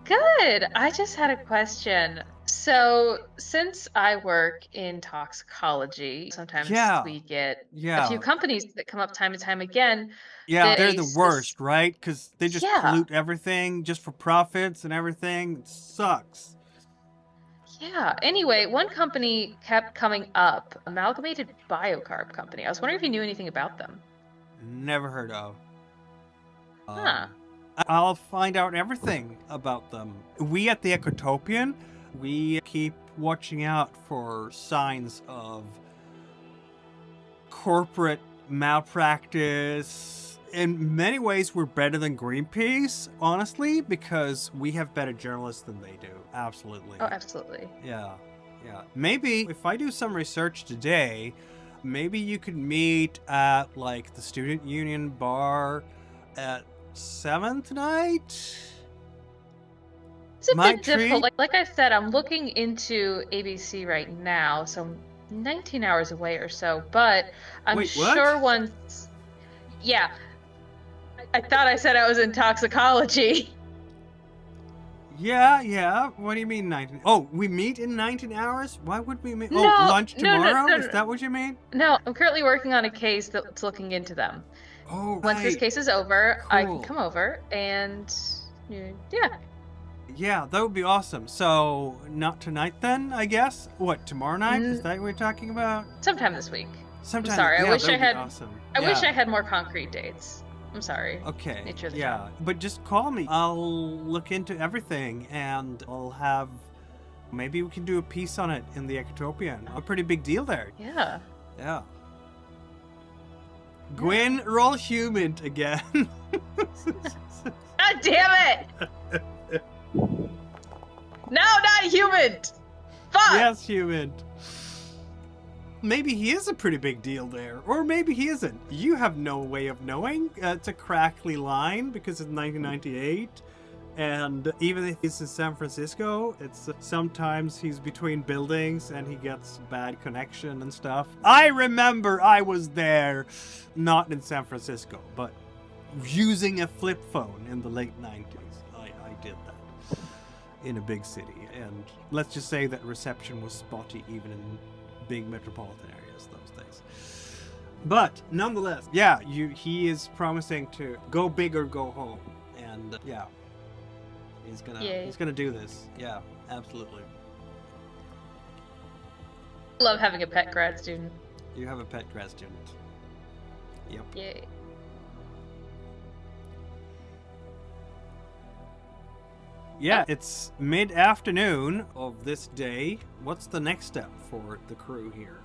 Good. I just had a question. So, since I work in toxicology, sometimes we get a few companies that come up time and time again. Yeah, they're the worst, right? Because they just pollute everything just for profits and everything. It sucks. Yeah. Anyway, one company kept coming up, Amalgamated Bio Carb company. I was wondering if you knew anything about them. Never heard of. Huh. I'll find out everything about them. We at the Ecotopian, we keep watching out for signs of corporate malpractice. In many ways, we're better than Greenpeace, honestly, because we have better journalists than they do. Absolutely. Oh, absolutely. Yeah. Maybe if I do some research today, maybe you could meet at, like, the student union bar at 7 tonight? It's a bit difficult. Like I said, I'm looking into ABC right now, so I'm 19 hours away or so, but I'm sure once... Yeah. I thought I said I was in toxicology. Yeah. What do you mean 19? Oh, we meet in 19 hours? Why would we meet? Lunch tomorrow? No. Is that what you mean? No, I'm currently working on a case that's looking into them. Oh, right. Once this case is over, I can come over and yeah. Yeah, that would be awesome. So, not tonight then, I guess? What, tomorrow night? Is that what we're talking about? Sometime this week. Sometime. I'm sorry, yeah, I wish I had. Awesome. I wish I had more concrete dates. I'm sorry. Okay. Nature of the yeah, job. but just call me. I'll look into everything, and I'll have. Maybe we can do a piece on it in the Ecotopian. A pretty big deal there. Yeah. Yeah. Gwyn, roll human again. God damn it! No, not human! Fuck! Yes, human. Maybe he is a pretty big deal there, or maybe he isn't. You have no way of knowing. It's a crackly line because it's 1998. And even if he's in San Francisco, it's sometimes he's between buildings and he gets bad connection and stuff. I remember I was there, not in San Francisco, but using a flip phone in the late 90s. I did that in a big city. And let's just say that reception was spotty even in big metropolitan areas those days. But nonetheless, yeah, he is promising to go big or go home. And yeah. He's gonna do this. Yeah, absolutely. I love having a pet grad student. You have a pet grad student. Yep. Yay. Yeah, it's mid-afternoon of this day. What's the next step for the crew here?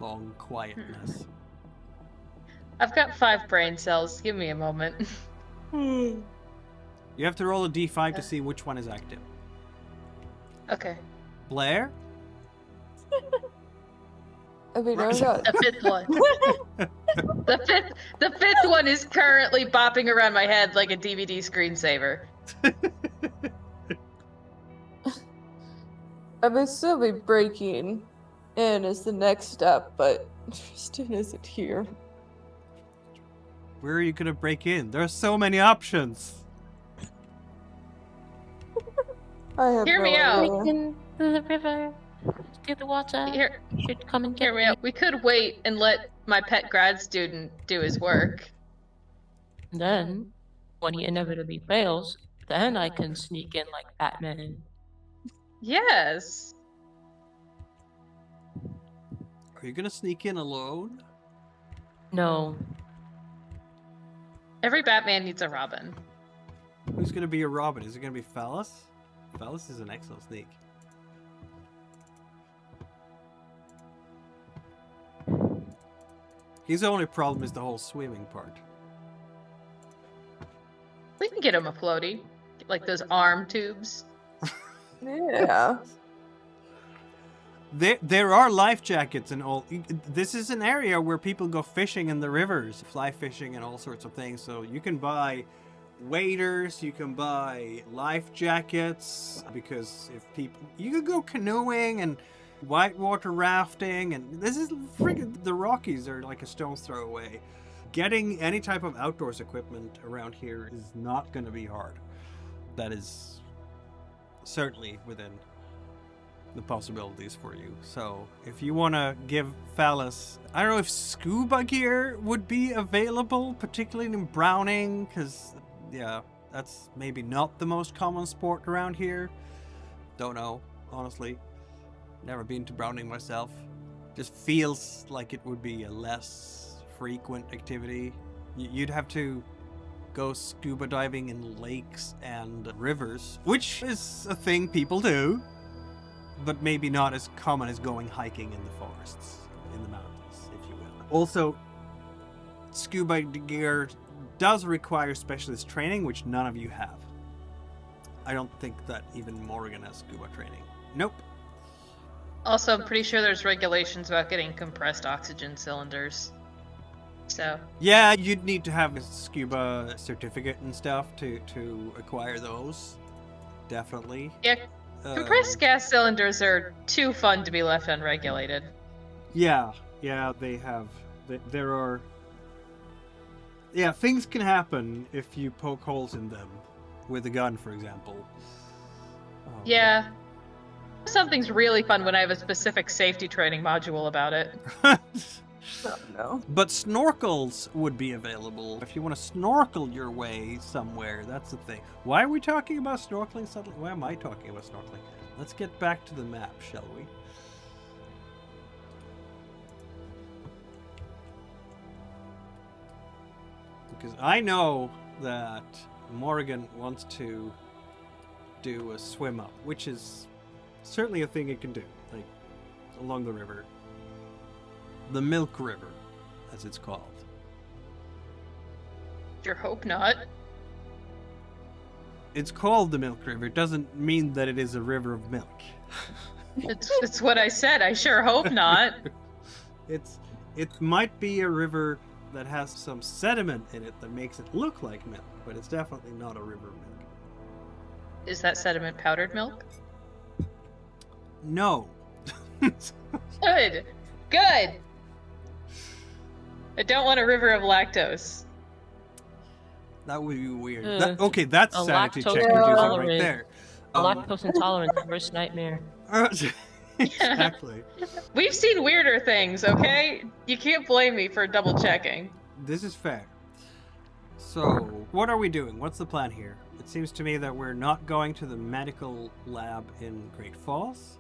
Long quietness. I've got 5 brain cells. Give me a moment. You have to roll a d5 to see which one is active. Okay. Blair? I mean, I've got... The 5th one. the fifth one is currently bopping around my head like a DVD screensaver. I may still be breaking in as the next step, but Tristan isn't here. Where are you gonna break in? There are so many options. I have Hear no me out. idea. We can to the river, to the water. Here, Should come and hear get me out. We could wait and let my pet grad student do his work. Then, when he inevitably fails, then I can sneak in like Batman. Yes. Are you gonna sneak in alone? No. Every Batman needs a Robin. Who's gonna be your Robin? Is it gonna be Phallus? Phallus is an excellent sneak. His only problem is the whole swimming part. We can get him a floaty. Like those arm tubes. Yeah. There are life jackets and all. This is an area where people go fishing in the rivers, fly fishing and all sorts of things. So you can buy waders, you can buy life jackets, because if people, you could go canoeing and whitewater rafting, and this is friggin' the Rockies are like a stone's throw away. Getting any type of outdoors equipment around here is not going to be hard. That is certainly within the possibilities for you. So if you want to give Phallus, I don't know if scuba gear would be available, particularly in Browning, because yeah, that's maybe not the most common sport around here. Don't know, honestly. Never been to Browning myself. Just feels like it would be a less frequent activity. You'd have to go scuba diving in lakes and rivers, which is a thing people do, but maybe not as common as going hiking in the forests, in the mountains, if you will. Also, scuba gear does require specialist training, which none of you have. I don't think that even Morgan has scuba training. Nope. Also, I'm pretty sure there's regulations about getting compressed oxygen cylinders. So. Yeah, you'd need to have a scuba certificate and stuff to acquire those. Definitely. Yeah, compressed gas cylinders are too fun to be left unregulated. Yeah, they have. There are. Yeah, things can happen if you poke holes in them with a gun, for example. Yeah. Something's really fun when I have a specific safety training module about it. Oh, no. But snorkels would be available if you want to snorkel your way somewhere. That's the thing. Why are we talking about snorkeling suddenly? Why am I talking about snorkeling? Let's get back to the map, shall we? Because I know that Morgan wants to do a swim up, which is certainly a thing it can do, like along the river. The Milk River, as it's called. Sure hope not. It's called the Milk River. It doesn't mean that it is a river of milk. It's what I said. I sure hope not. It might be a river that has some sediment in it that makes it look like milk, but it's definitely not a river milk. Is that sediment powdered milk? No. Good. Good. I don't want a river of lactose. That would be weird. Uh, Okay, that's a sanity lactose check reducer right intolerant. there. Lactose intolerant, worst nightmare. Exactly. We've seen weirder things, okay? You can't blame me for double checking. This is fair. So, what are we doing? What's the plan here? It seems to me that we're not going to the medical lab in Great Falls.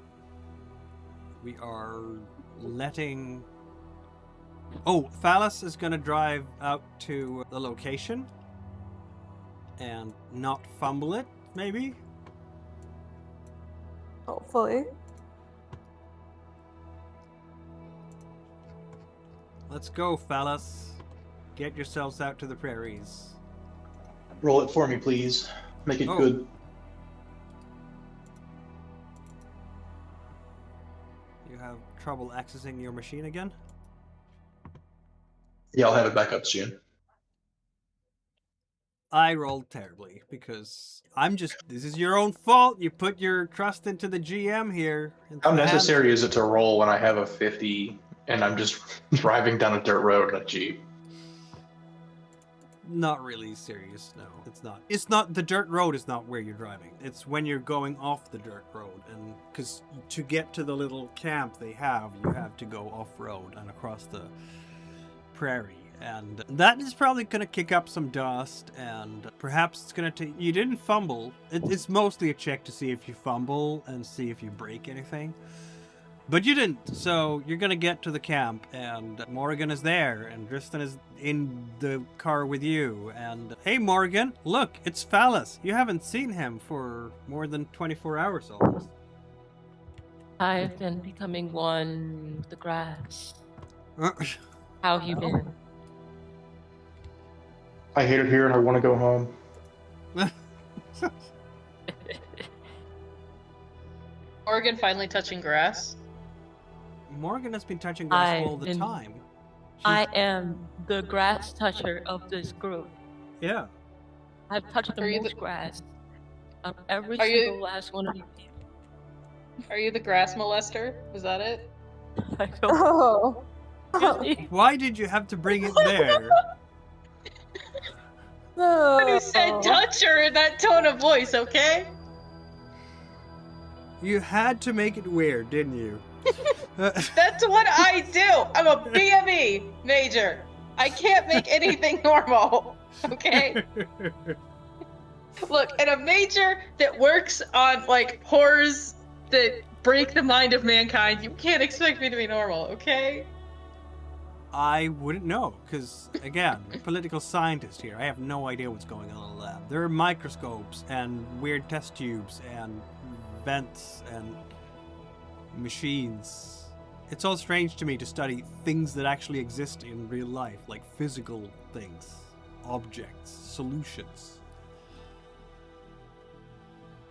We are letting... Oh, Phallus is going to drive out to the location and not fumble it, maybe? Hopefully. Let's go, Phallus. Get yourselves out to the prairies. Roll it for me, please. Make it Oh. good. You have trouble accessing your machine again? Yeah, I'll have it back up soon. I rolled terribly because this is your own fault. You put your trust into the GM here. into How the hands- necessary is it to roll when I have a 50 and I'm just driving down a dirt road in a Jeep? Not really serious, no. It's not, the dirt road is not where you're driving. It's when you're going off the dirt road. And because to get to the little camp they have, you have to go off-road and across the prairie. And that is probably going to kick up some dust, and perhaps it's going to take... You didn't fumble. It's mostly a check to see if you fumble and see if you break anything. But you didn't, so you're going to get to the camp, and Morgan is there, and Tristan is in the car with you, and... Hey, Morgan, look, it's Phallus. You haven't seen him for more than 24 hours almost. I've been becoming one with the grass. How have you been? I hate it here and I want to go home. Morgan finally touching grass. Morgan has been touching grass I've all the been- time. I am the grass toucher of this group. Yeah. I've touched the Are you most the- grass of every Are you- single last one of you people. Are you the grass molester? Was that it? I don't Oh. excuse me. Why did you have to bring it there? Who said toucher in that tone of voice, okay? You had to make it weird, didn't you? That's what I do. I'm a BME major. I can't make anything normal, okay? Look, and a major that works on, like, horrors that break the mind of mankind, you can't expect me to be normal, okay? I wouldn't know, because, again, political scientist here. I have no idea what's going on in the lab. There are microscopes and weird test tubes and vents and machines. It's all strange to me to study things that actually exist in real life, like physical things, objects, solutions.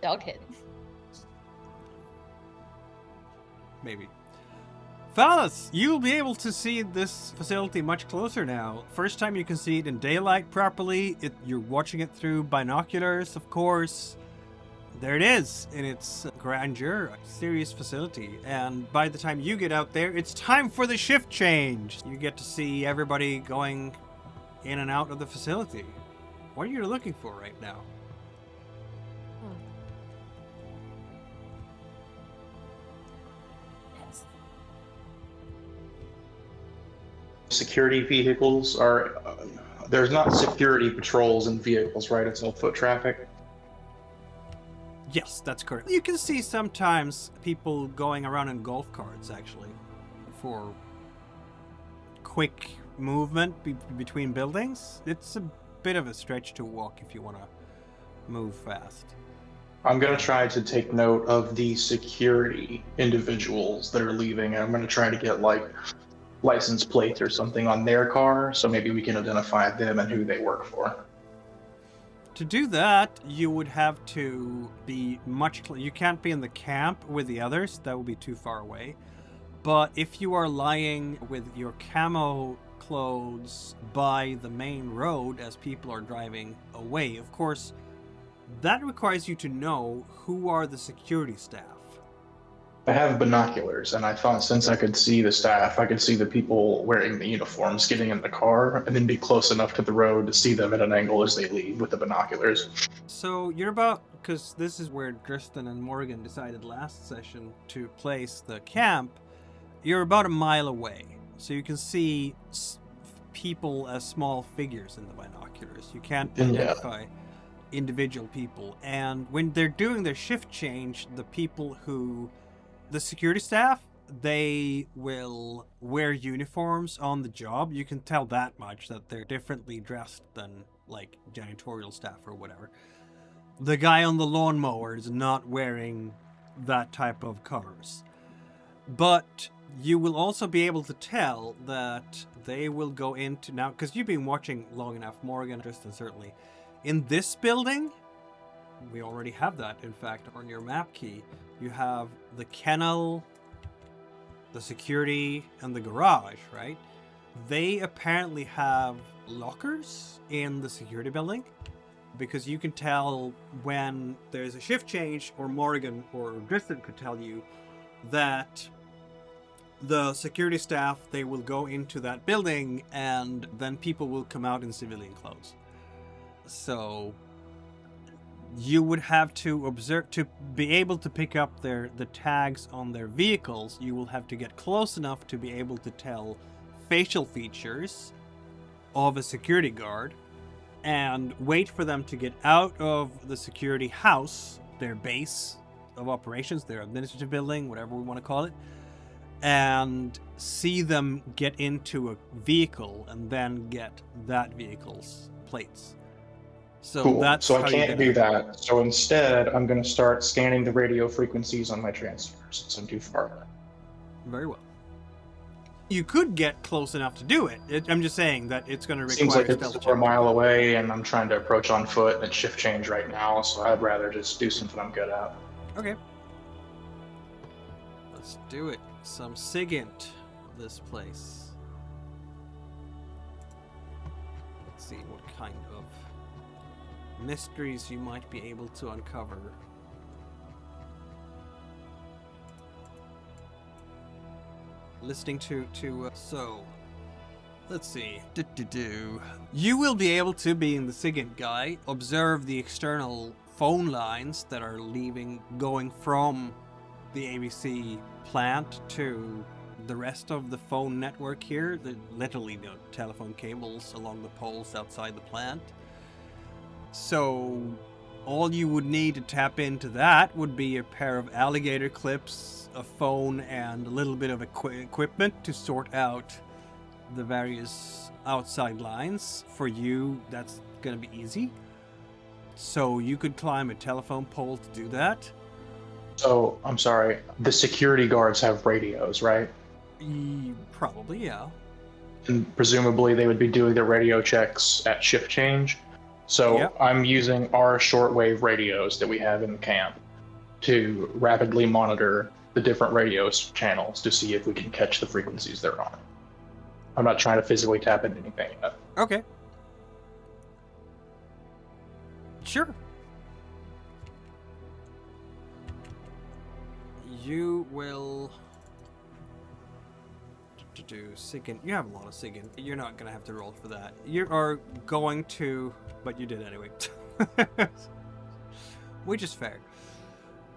Dog hit. Maybe. Phallus, you'll be able to see this facility much closer now. First time you can see it in daylight properly. You're watching it through binoculars, of course. There it is in its grandeur. Serious facility. And by the time you get out there, it's time for the shift change. You get to see everybody going in and out of the facility. What are you looking for right now? Security vehicles are... there's not security patrols in vehicles, right? It's all foot traffic. Yes, that's correct. You can see sometimes people going around in golf carts, actually, for quick movement between buildings. It's a bit of a stretch to walk if you want to move fast. I'm going to try to take note of the security individuals that are leaving, and I'm going to try to get, like, license plates or something on their car, so maybe we can identify them and who they work for. To do that, you would have to be you can't be in the camp with the others, that would be too far away. But if you are lying with your camo clothes by the main road as people are driving away, of course, that requires you to know who are the security staff. I have binoculars, and I thought since I could see the staff, I could see the people wearing the uniforms getting in the car, and then be close enough to the road to see them at an angle as they leave with the binoculars. So you're about, because this is where Tristan and Morgan decided last session to place the camp, you're about a mile away. So you can see people as small figures in the binoculars. You can't identify individual people. And when they're doing their shift change, the security staff, they will wear uniforms on the job. You can tell that much, that they're differently dressed than like janitorial staff or whatever. The guy on the lawnmower is not wearing that type of colors. But you will also be able to tell that they will go into, now, because you've been watching long enough, Morgan, Tristan certainly, in this building, we already have that, in fact, on your map key. You have the kennel, the security, and the garage, right? They apparently have lockers in the security building, because you can tell when there's a shift change, or Morgan or Tristan could tell you that the security staff, they will go into that building, and then people will come out in civilian clothes. So you would have to observe, to be able to pick up the tags on their vehicles. You will have to get close enough to be able to tell facial features of a security guard, and wait for them to get out of the security house, their base of operations, their administrative building, whatever we want to call it, and see them get into a vehicle and then get that vehicle's plates. So cool. that's so how I can't do that. So instead, I'm going to start scanning the radio frequencies on my transfer since I'm too far away. Very well. You could get close enough to do it. I'm just saying that it's going to require Seems like stealth it's check. over a mile away, and I'm trying to approach on foot, and it's shift change right now, so I'd rather just do something I'm good at. Okay. Let's do it. Some SIGINT of this place. Let's see what kind of mysteries you might be able to uncover. Listening to so let's see. You will be able to, being the SIGINT guy, observe the external phone lines that are going from the ABC plant to the rest of the phone network here. Literally the telephone cables along the poles outside the plant. So all you would need to tap into that would be a pair of alligator clips, a phone, and a little bit of equipment to sort out the various outside lines. For you, that's going to be easy. So you could climb a telephone pole to do that. So, I'm sorry, the security guards have radios, right? Probably, yeah. And presumably they would be doing their radio checks at shift change. So Yep. I'm using our shortwave radios that we have in the camp to rapidly monitor the different radio channels to see if we can catch the frequencies they're on. I'm not trying to physically tap into anything yet. Okay. Sure. You will do SIGINT. You have a lot of SIGINT. You're not going to have to roll for that. You are going to, but you did anyway. Which is fair.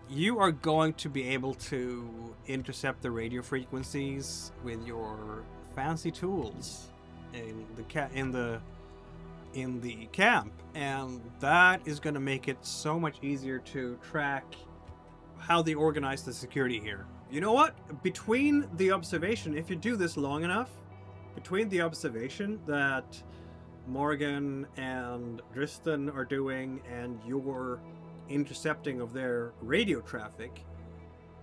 You are going to be able to intercept the radio frequencies with your fancy tools in the camp, and that is going to make it so much easier to track how they organize the security here. You know what? Between the observation, if you do this long enough, between the observation that Morgan and Tristan are doing and your intercepting of their radio traffic,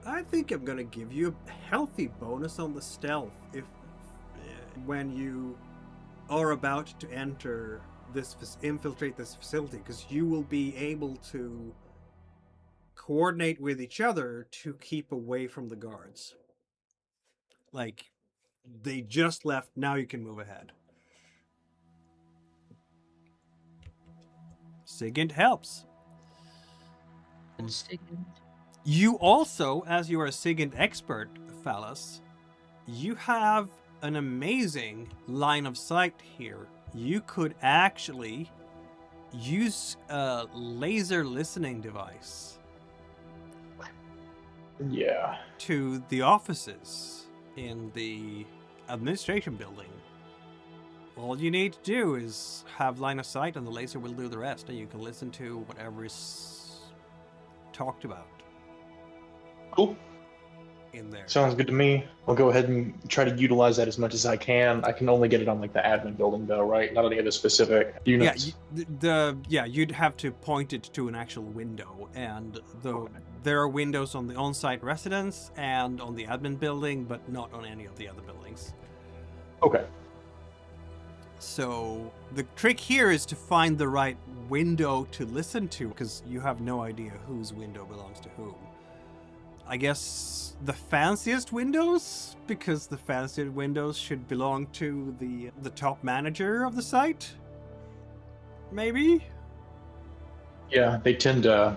I think I'm going to give you a healthy bonus on the stealth when you are about to enter infiltrate this facility, because you will be able to coordinate with each other to keep away from the guards. Like, they just left, now you can move ahead. SIGINT helps. You also, as you are a SIGINT expert, Phallus, you have an amazing line of sight here. You could actually use a laser listening device. Yeah. To the offices in the administration building. All you need to do is have line of sight and the laser will do the rest, and you can listen to whatever is talked about. Cool. In there. Sounds good to me. I'll go ahead and try to utilize that as much as I can. I can only get it on like the admin building though, right? Not any of the specific units. Yeah, you'd have to point it to an actual window, and there are windows on the on-site residence and on the admin building, but not on any of the other buildings. Okay. So the trick here is to find the right window to listen to, because you have no idea whose window belongs to whom. I guess the fanciest windows, because the fanciest windows should belong to the top manager of the site? Maybe? Yeah, they tend to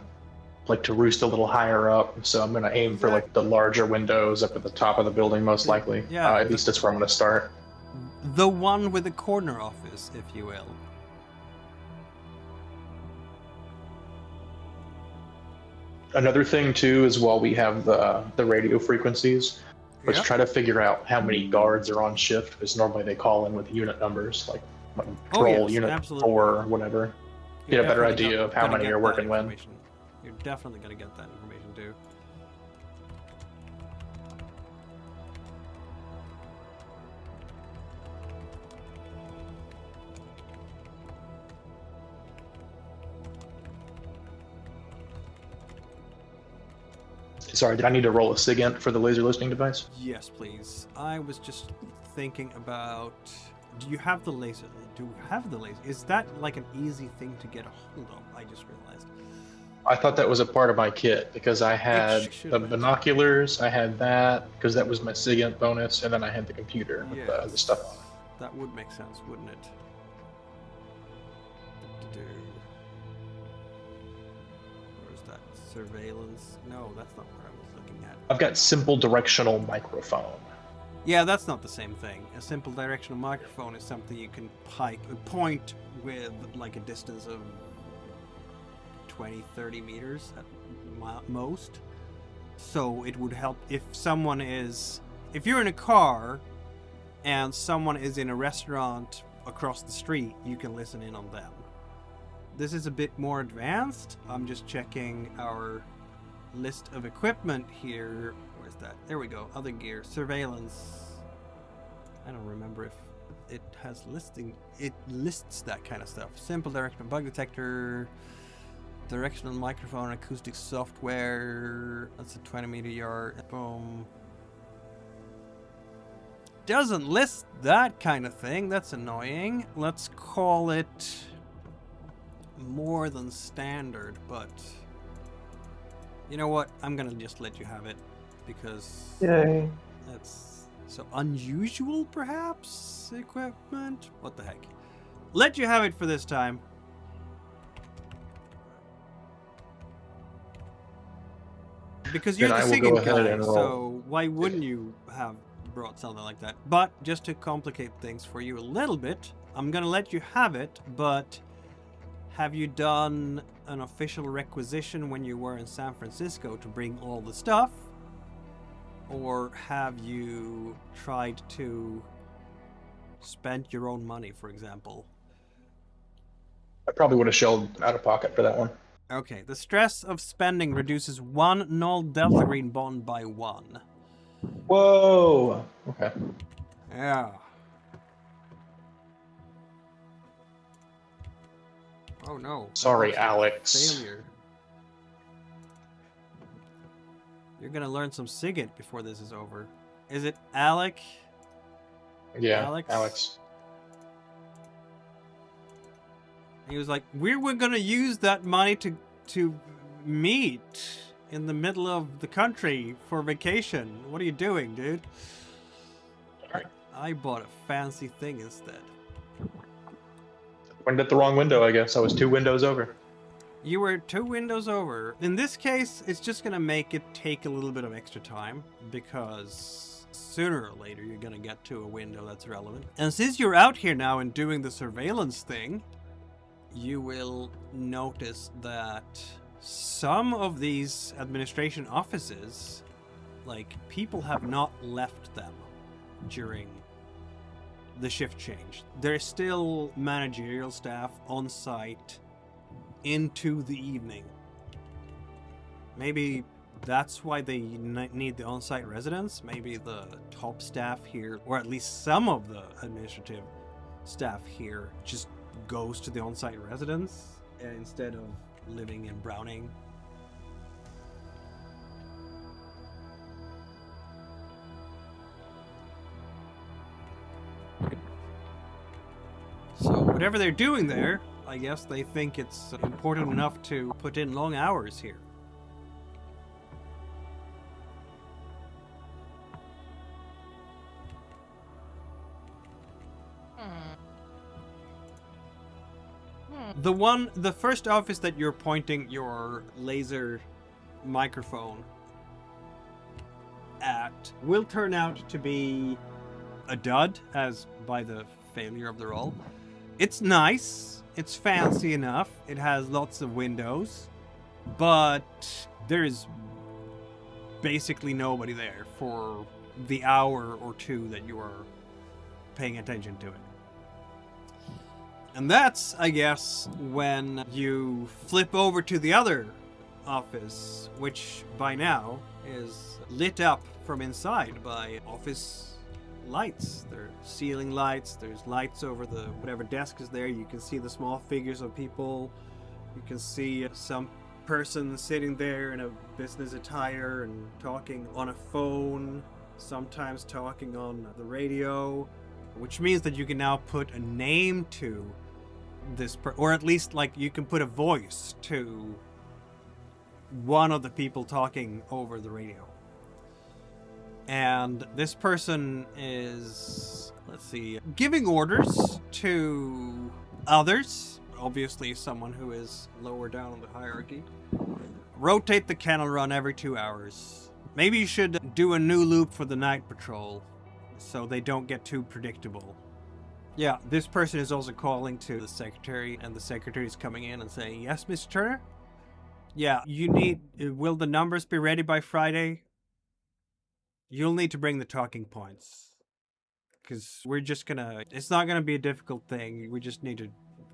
like to roost a little higher up, so I'm going to aim for like the larger windows up at the top of the building most likely. Yeah, at least that's where I'm going to start. The one with the corner office, if you will. Another thing too is while we have the radio frequencies, let's try to figure out how many guards are on shift, because normally they call in with unit numbers, like patrol unit absolutely. 4 or whatever. Get a better idea of how many are working when. You're definitely going to get that information too. Sorry, did I need to roll a SIGINT for the laser listening device? Yes, please. I was just thinking about... Do you have the laser? Is that like an easy thing to get a hold of? I just realized. I thought that was a part of my kit, because I had the binoculars, I had that, because that was my SIGINT bonus, and then I had the computer with the stuff on it. That would make sense, wouldn't it? Where's that? Surveillance? No, that's not what I was looking at. I've got simple directional microphone. Yeah, that's not the same thing. A simple directional microphone is something you can point with like a distance of 20, 30 meters at most. So it would help if you're in a car and someone is in a restaurant across the street, you can listen in on them. This is a bit more advanced. I'm just checking our list of equipment here. Where's that? There we go. Other gear. Surveillance. I don't remember if it has listing. It lists that kind of stuff. Simple directional bug detector. Directional microphone, acoustic software. That's a 20-meter yard. Boom. Doesn't list that kind of thing. That's annoying. Let's call it more than standard, but you know what? I'm gonna just let you have it because that's so unusual, perhaps. Equipment? What the heck? Let you have it for this time. Because you're the singing guy, so why wouldn't you have brought something like that? But just to complicate things for you a little bit, I'm gonna let you have it, but have you done an official requisition when you were in San Francisco to bring all the stuff? Or have you tried to spend your own money, for example? I probably would have shelled out of pocket for that one. Okay, the stress of spending reduces one null delta green bond by 1. Whoa! Okay. Yeah. Oh no. Sorry, Alex. Failure. You're gonna learn some SIGINT before this is over. Is it Alec? Yeah, Alex? Alex. He was like, we were gonna use that money to meet in the middle of the country for vacation. What are you doing, dude? Alright. I bought a fancy thing instead. Went at the wrong window, I guess. I was 2 windows over. You were 2 windows over. In this case, it's just gonna make it take a little bit of extra time, because sooner or later you're gonna get to a window that's relevant. And since you're out here now and doing the surveillance thing, you will notice that some of these administration offices, like, people have not left them during the shift change. There's still managerial staff on site into the evening. Maybe that's why they need the on-site residents. Maybe the top staff here, or at least some of the administrative staff here, just goes to the on-site residence instead of living in Browning. So whatever they're doing there, I guess they think it's important enough to put in long hours here. The first office that you're pointing your laser microphone at will turn out to be a dud, as by the failure of the roll. It's nice, it's fancy enough, it has lots of windows, but there's basically nobody there for the hour or 2 that you are paying attention to it. And that's, I guess, when you flip over to the other office, which by now is lit up from inside by office lights. There are ceiling lights, there's lights over the whatever desk is there. You can see the small figures of people. You can see some person sitting there in a business attire and talking on a phone, sometimes talking on the radio, which means that you can now put a name to this or at least, like, you can put a voice to one of the people talking over the radio. And this person is, let's see, giving orders to others, obviously someone who is lower down on the hierarchy. Rotate the kennel run every 2 hours. Maybe you should do a new loop for the night patrol so they don't get too predictable. Yeah, this person is also calling to the secretary, and the secretary is coming in and saying, yes, Mr. Turner? Yeah, will the numbers be ready by Friday? You'll need to bring the talking points. Because it's not gonna be a difficult thing. We just need to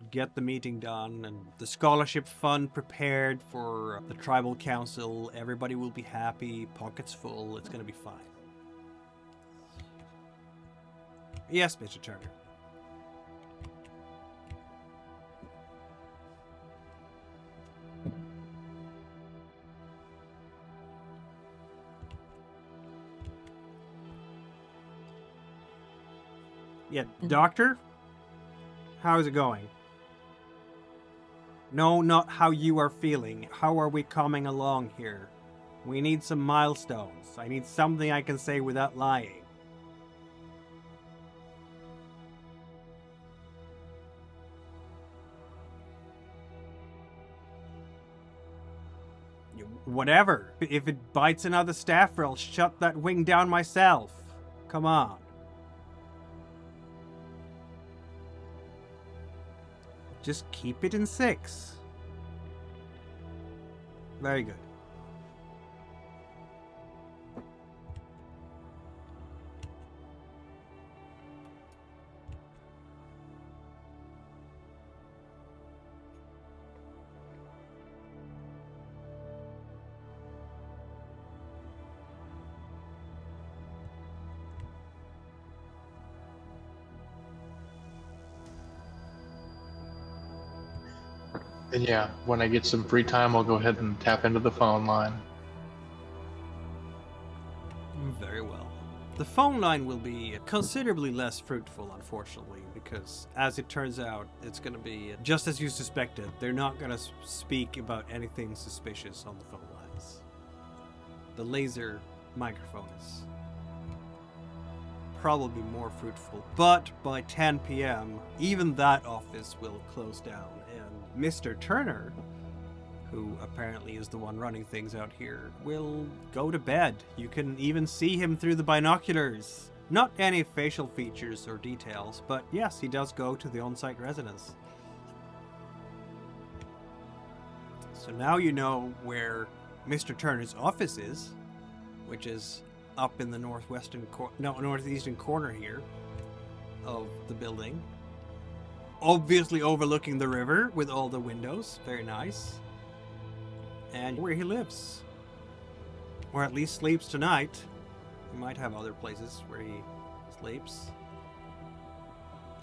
get the meeting done and the scholarship fund prepared for the tribal council. Everybody will be happy, pockets full, it's gonna be fine. Yes, Mr. Turner. Yeah, doctor? How's it going? No, not how you are feeling. How are we coming along here? We need some milestones. I need something I can say without lying. Whatever. If it bites another staffer, I'll shut that wing down myself. Come on. Just keep it in 6. Very good. And yeah, when I get some free time, I'll go ahead and tap into the phone line. Very well. The phone line will be considerably less fruitful, unfortunately, because as it turns out, it's going to be just as you suspected. They're not going to speak about anything suspicious on the phone lines. The laser microphone is probably more fruitful, but by 10 p.m., even that office will close down, and Mr. Turner, who apparently is the one running things out here, will go to bed. You can even see him through the binoculars. Not any facial features or details, but yes, he does go to the on-site residence. So now you know where Mr. Turner's office is, which is up in the northeastern corner here of the building. Obviously overlooking the river with all the windows. Very nice. And where he lives. Or at least sleeps tonight. He might have other places where he sleeps.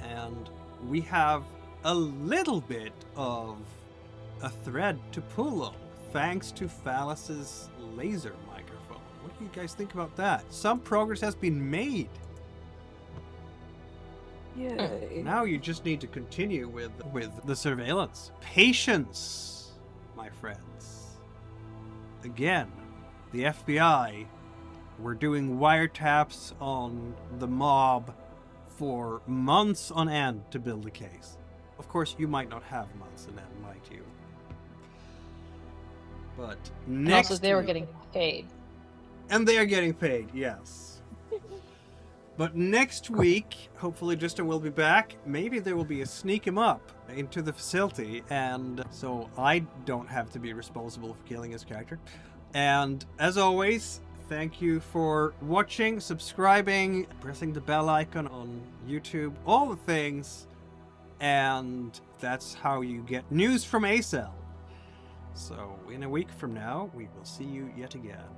And we have a little bit of a thread to pull on, thanks to Phallus's laser microphone. What do you guys think about that? Some progress has been made. Yay. Now you just need to continue with the surveillance. Patience, my friends. Again, the FBI were doing wiretaps on the mob for months on end to build a case. Of course, you might not have months on end, might you? But next Also, they were week- getting paid. And they are getting paid, yes. But next week, hopefully Justin will be back. Maybe there will be a sneak him up into the facility, and so I don't have to be responsible for killing his character. And as always, thank you for watching, subscribing, pressing the bell icon on YouTube, all the things. And that's how you get news from ACEL. So in a week from now, we will see you yet again.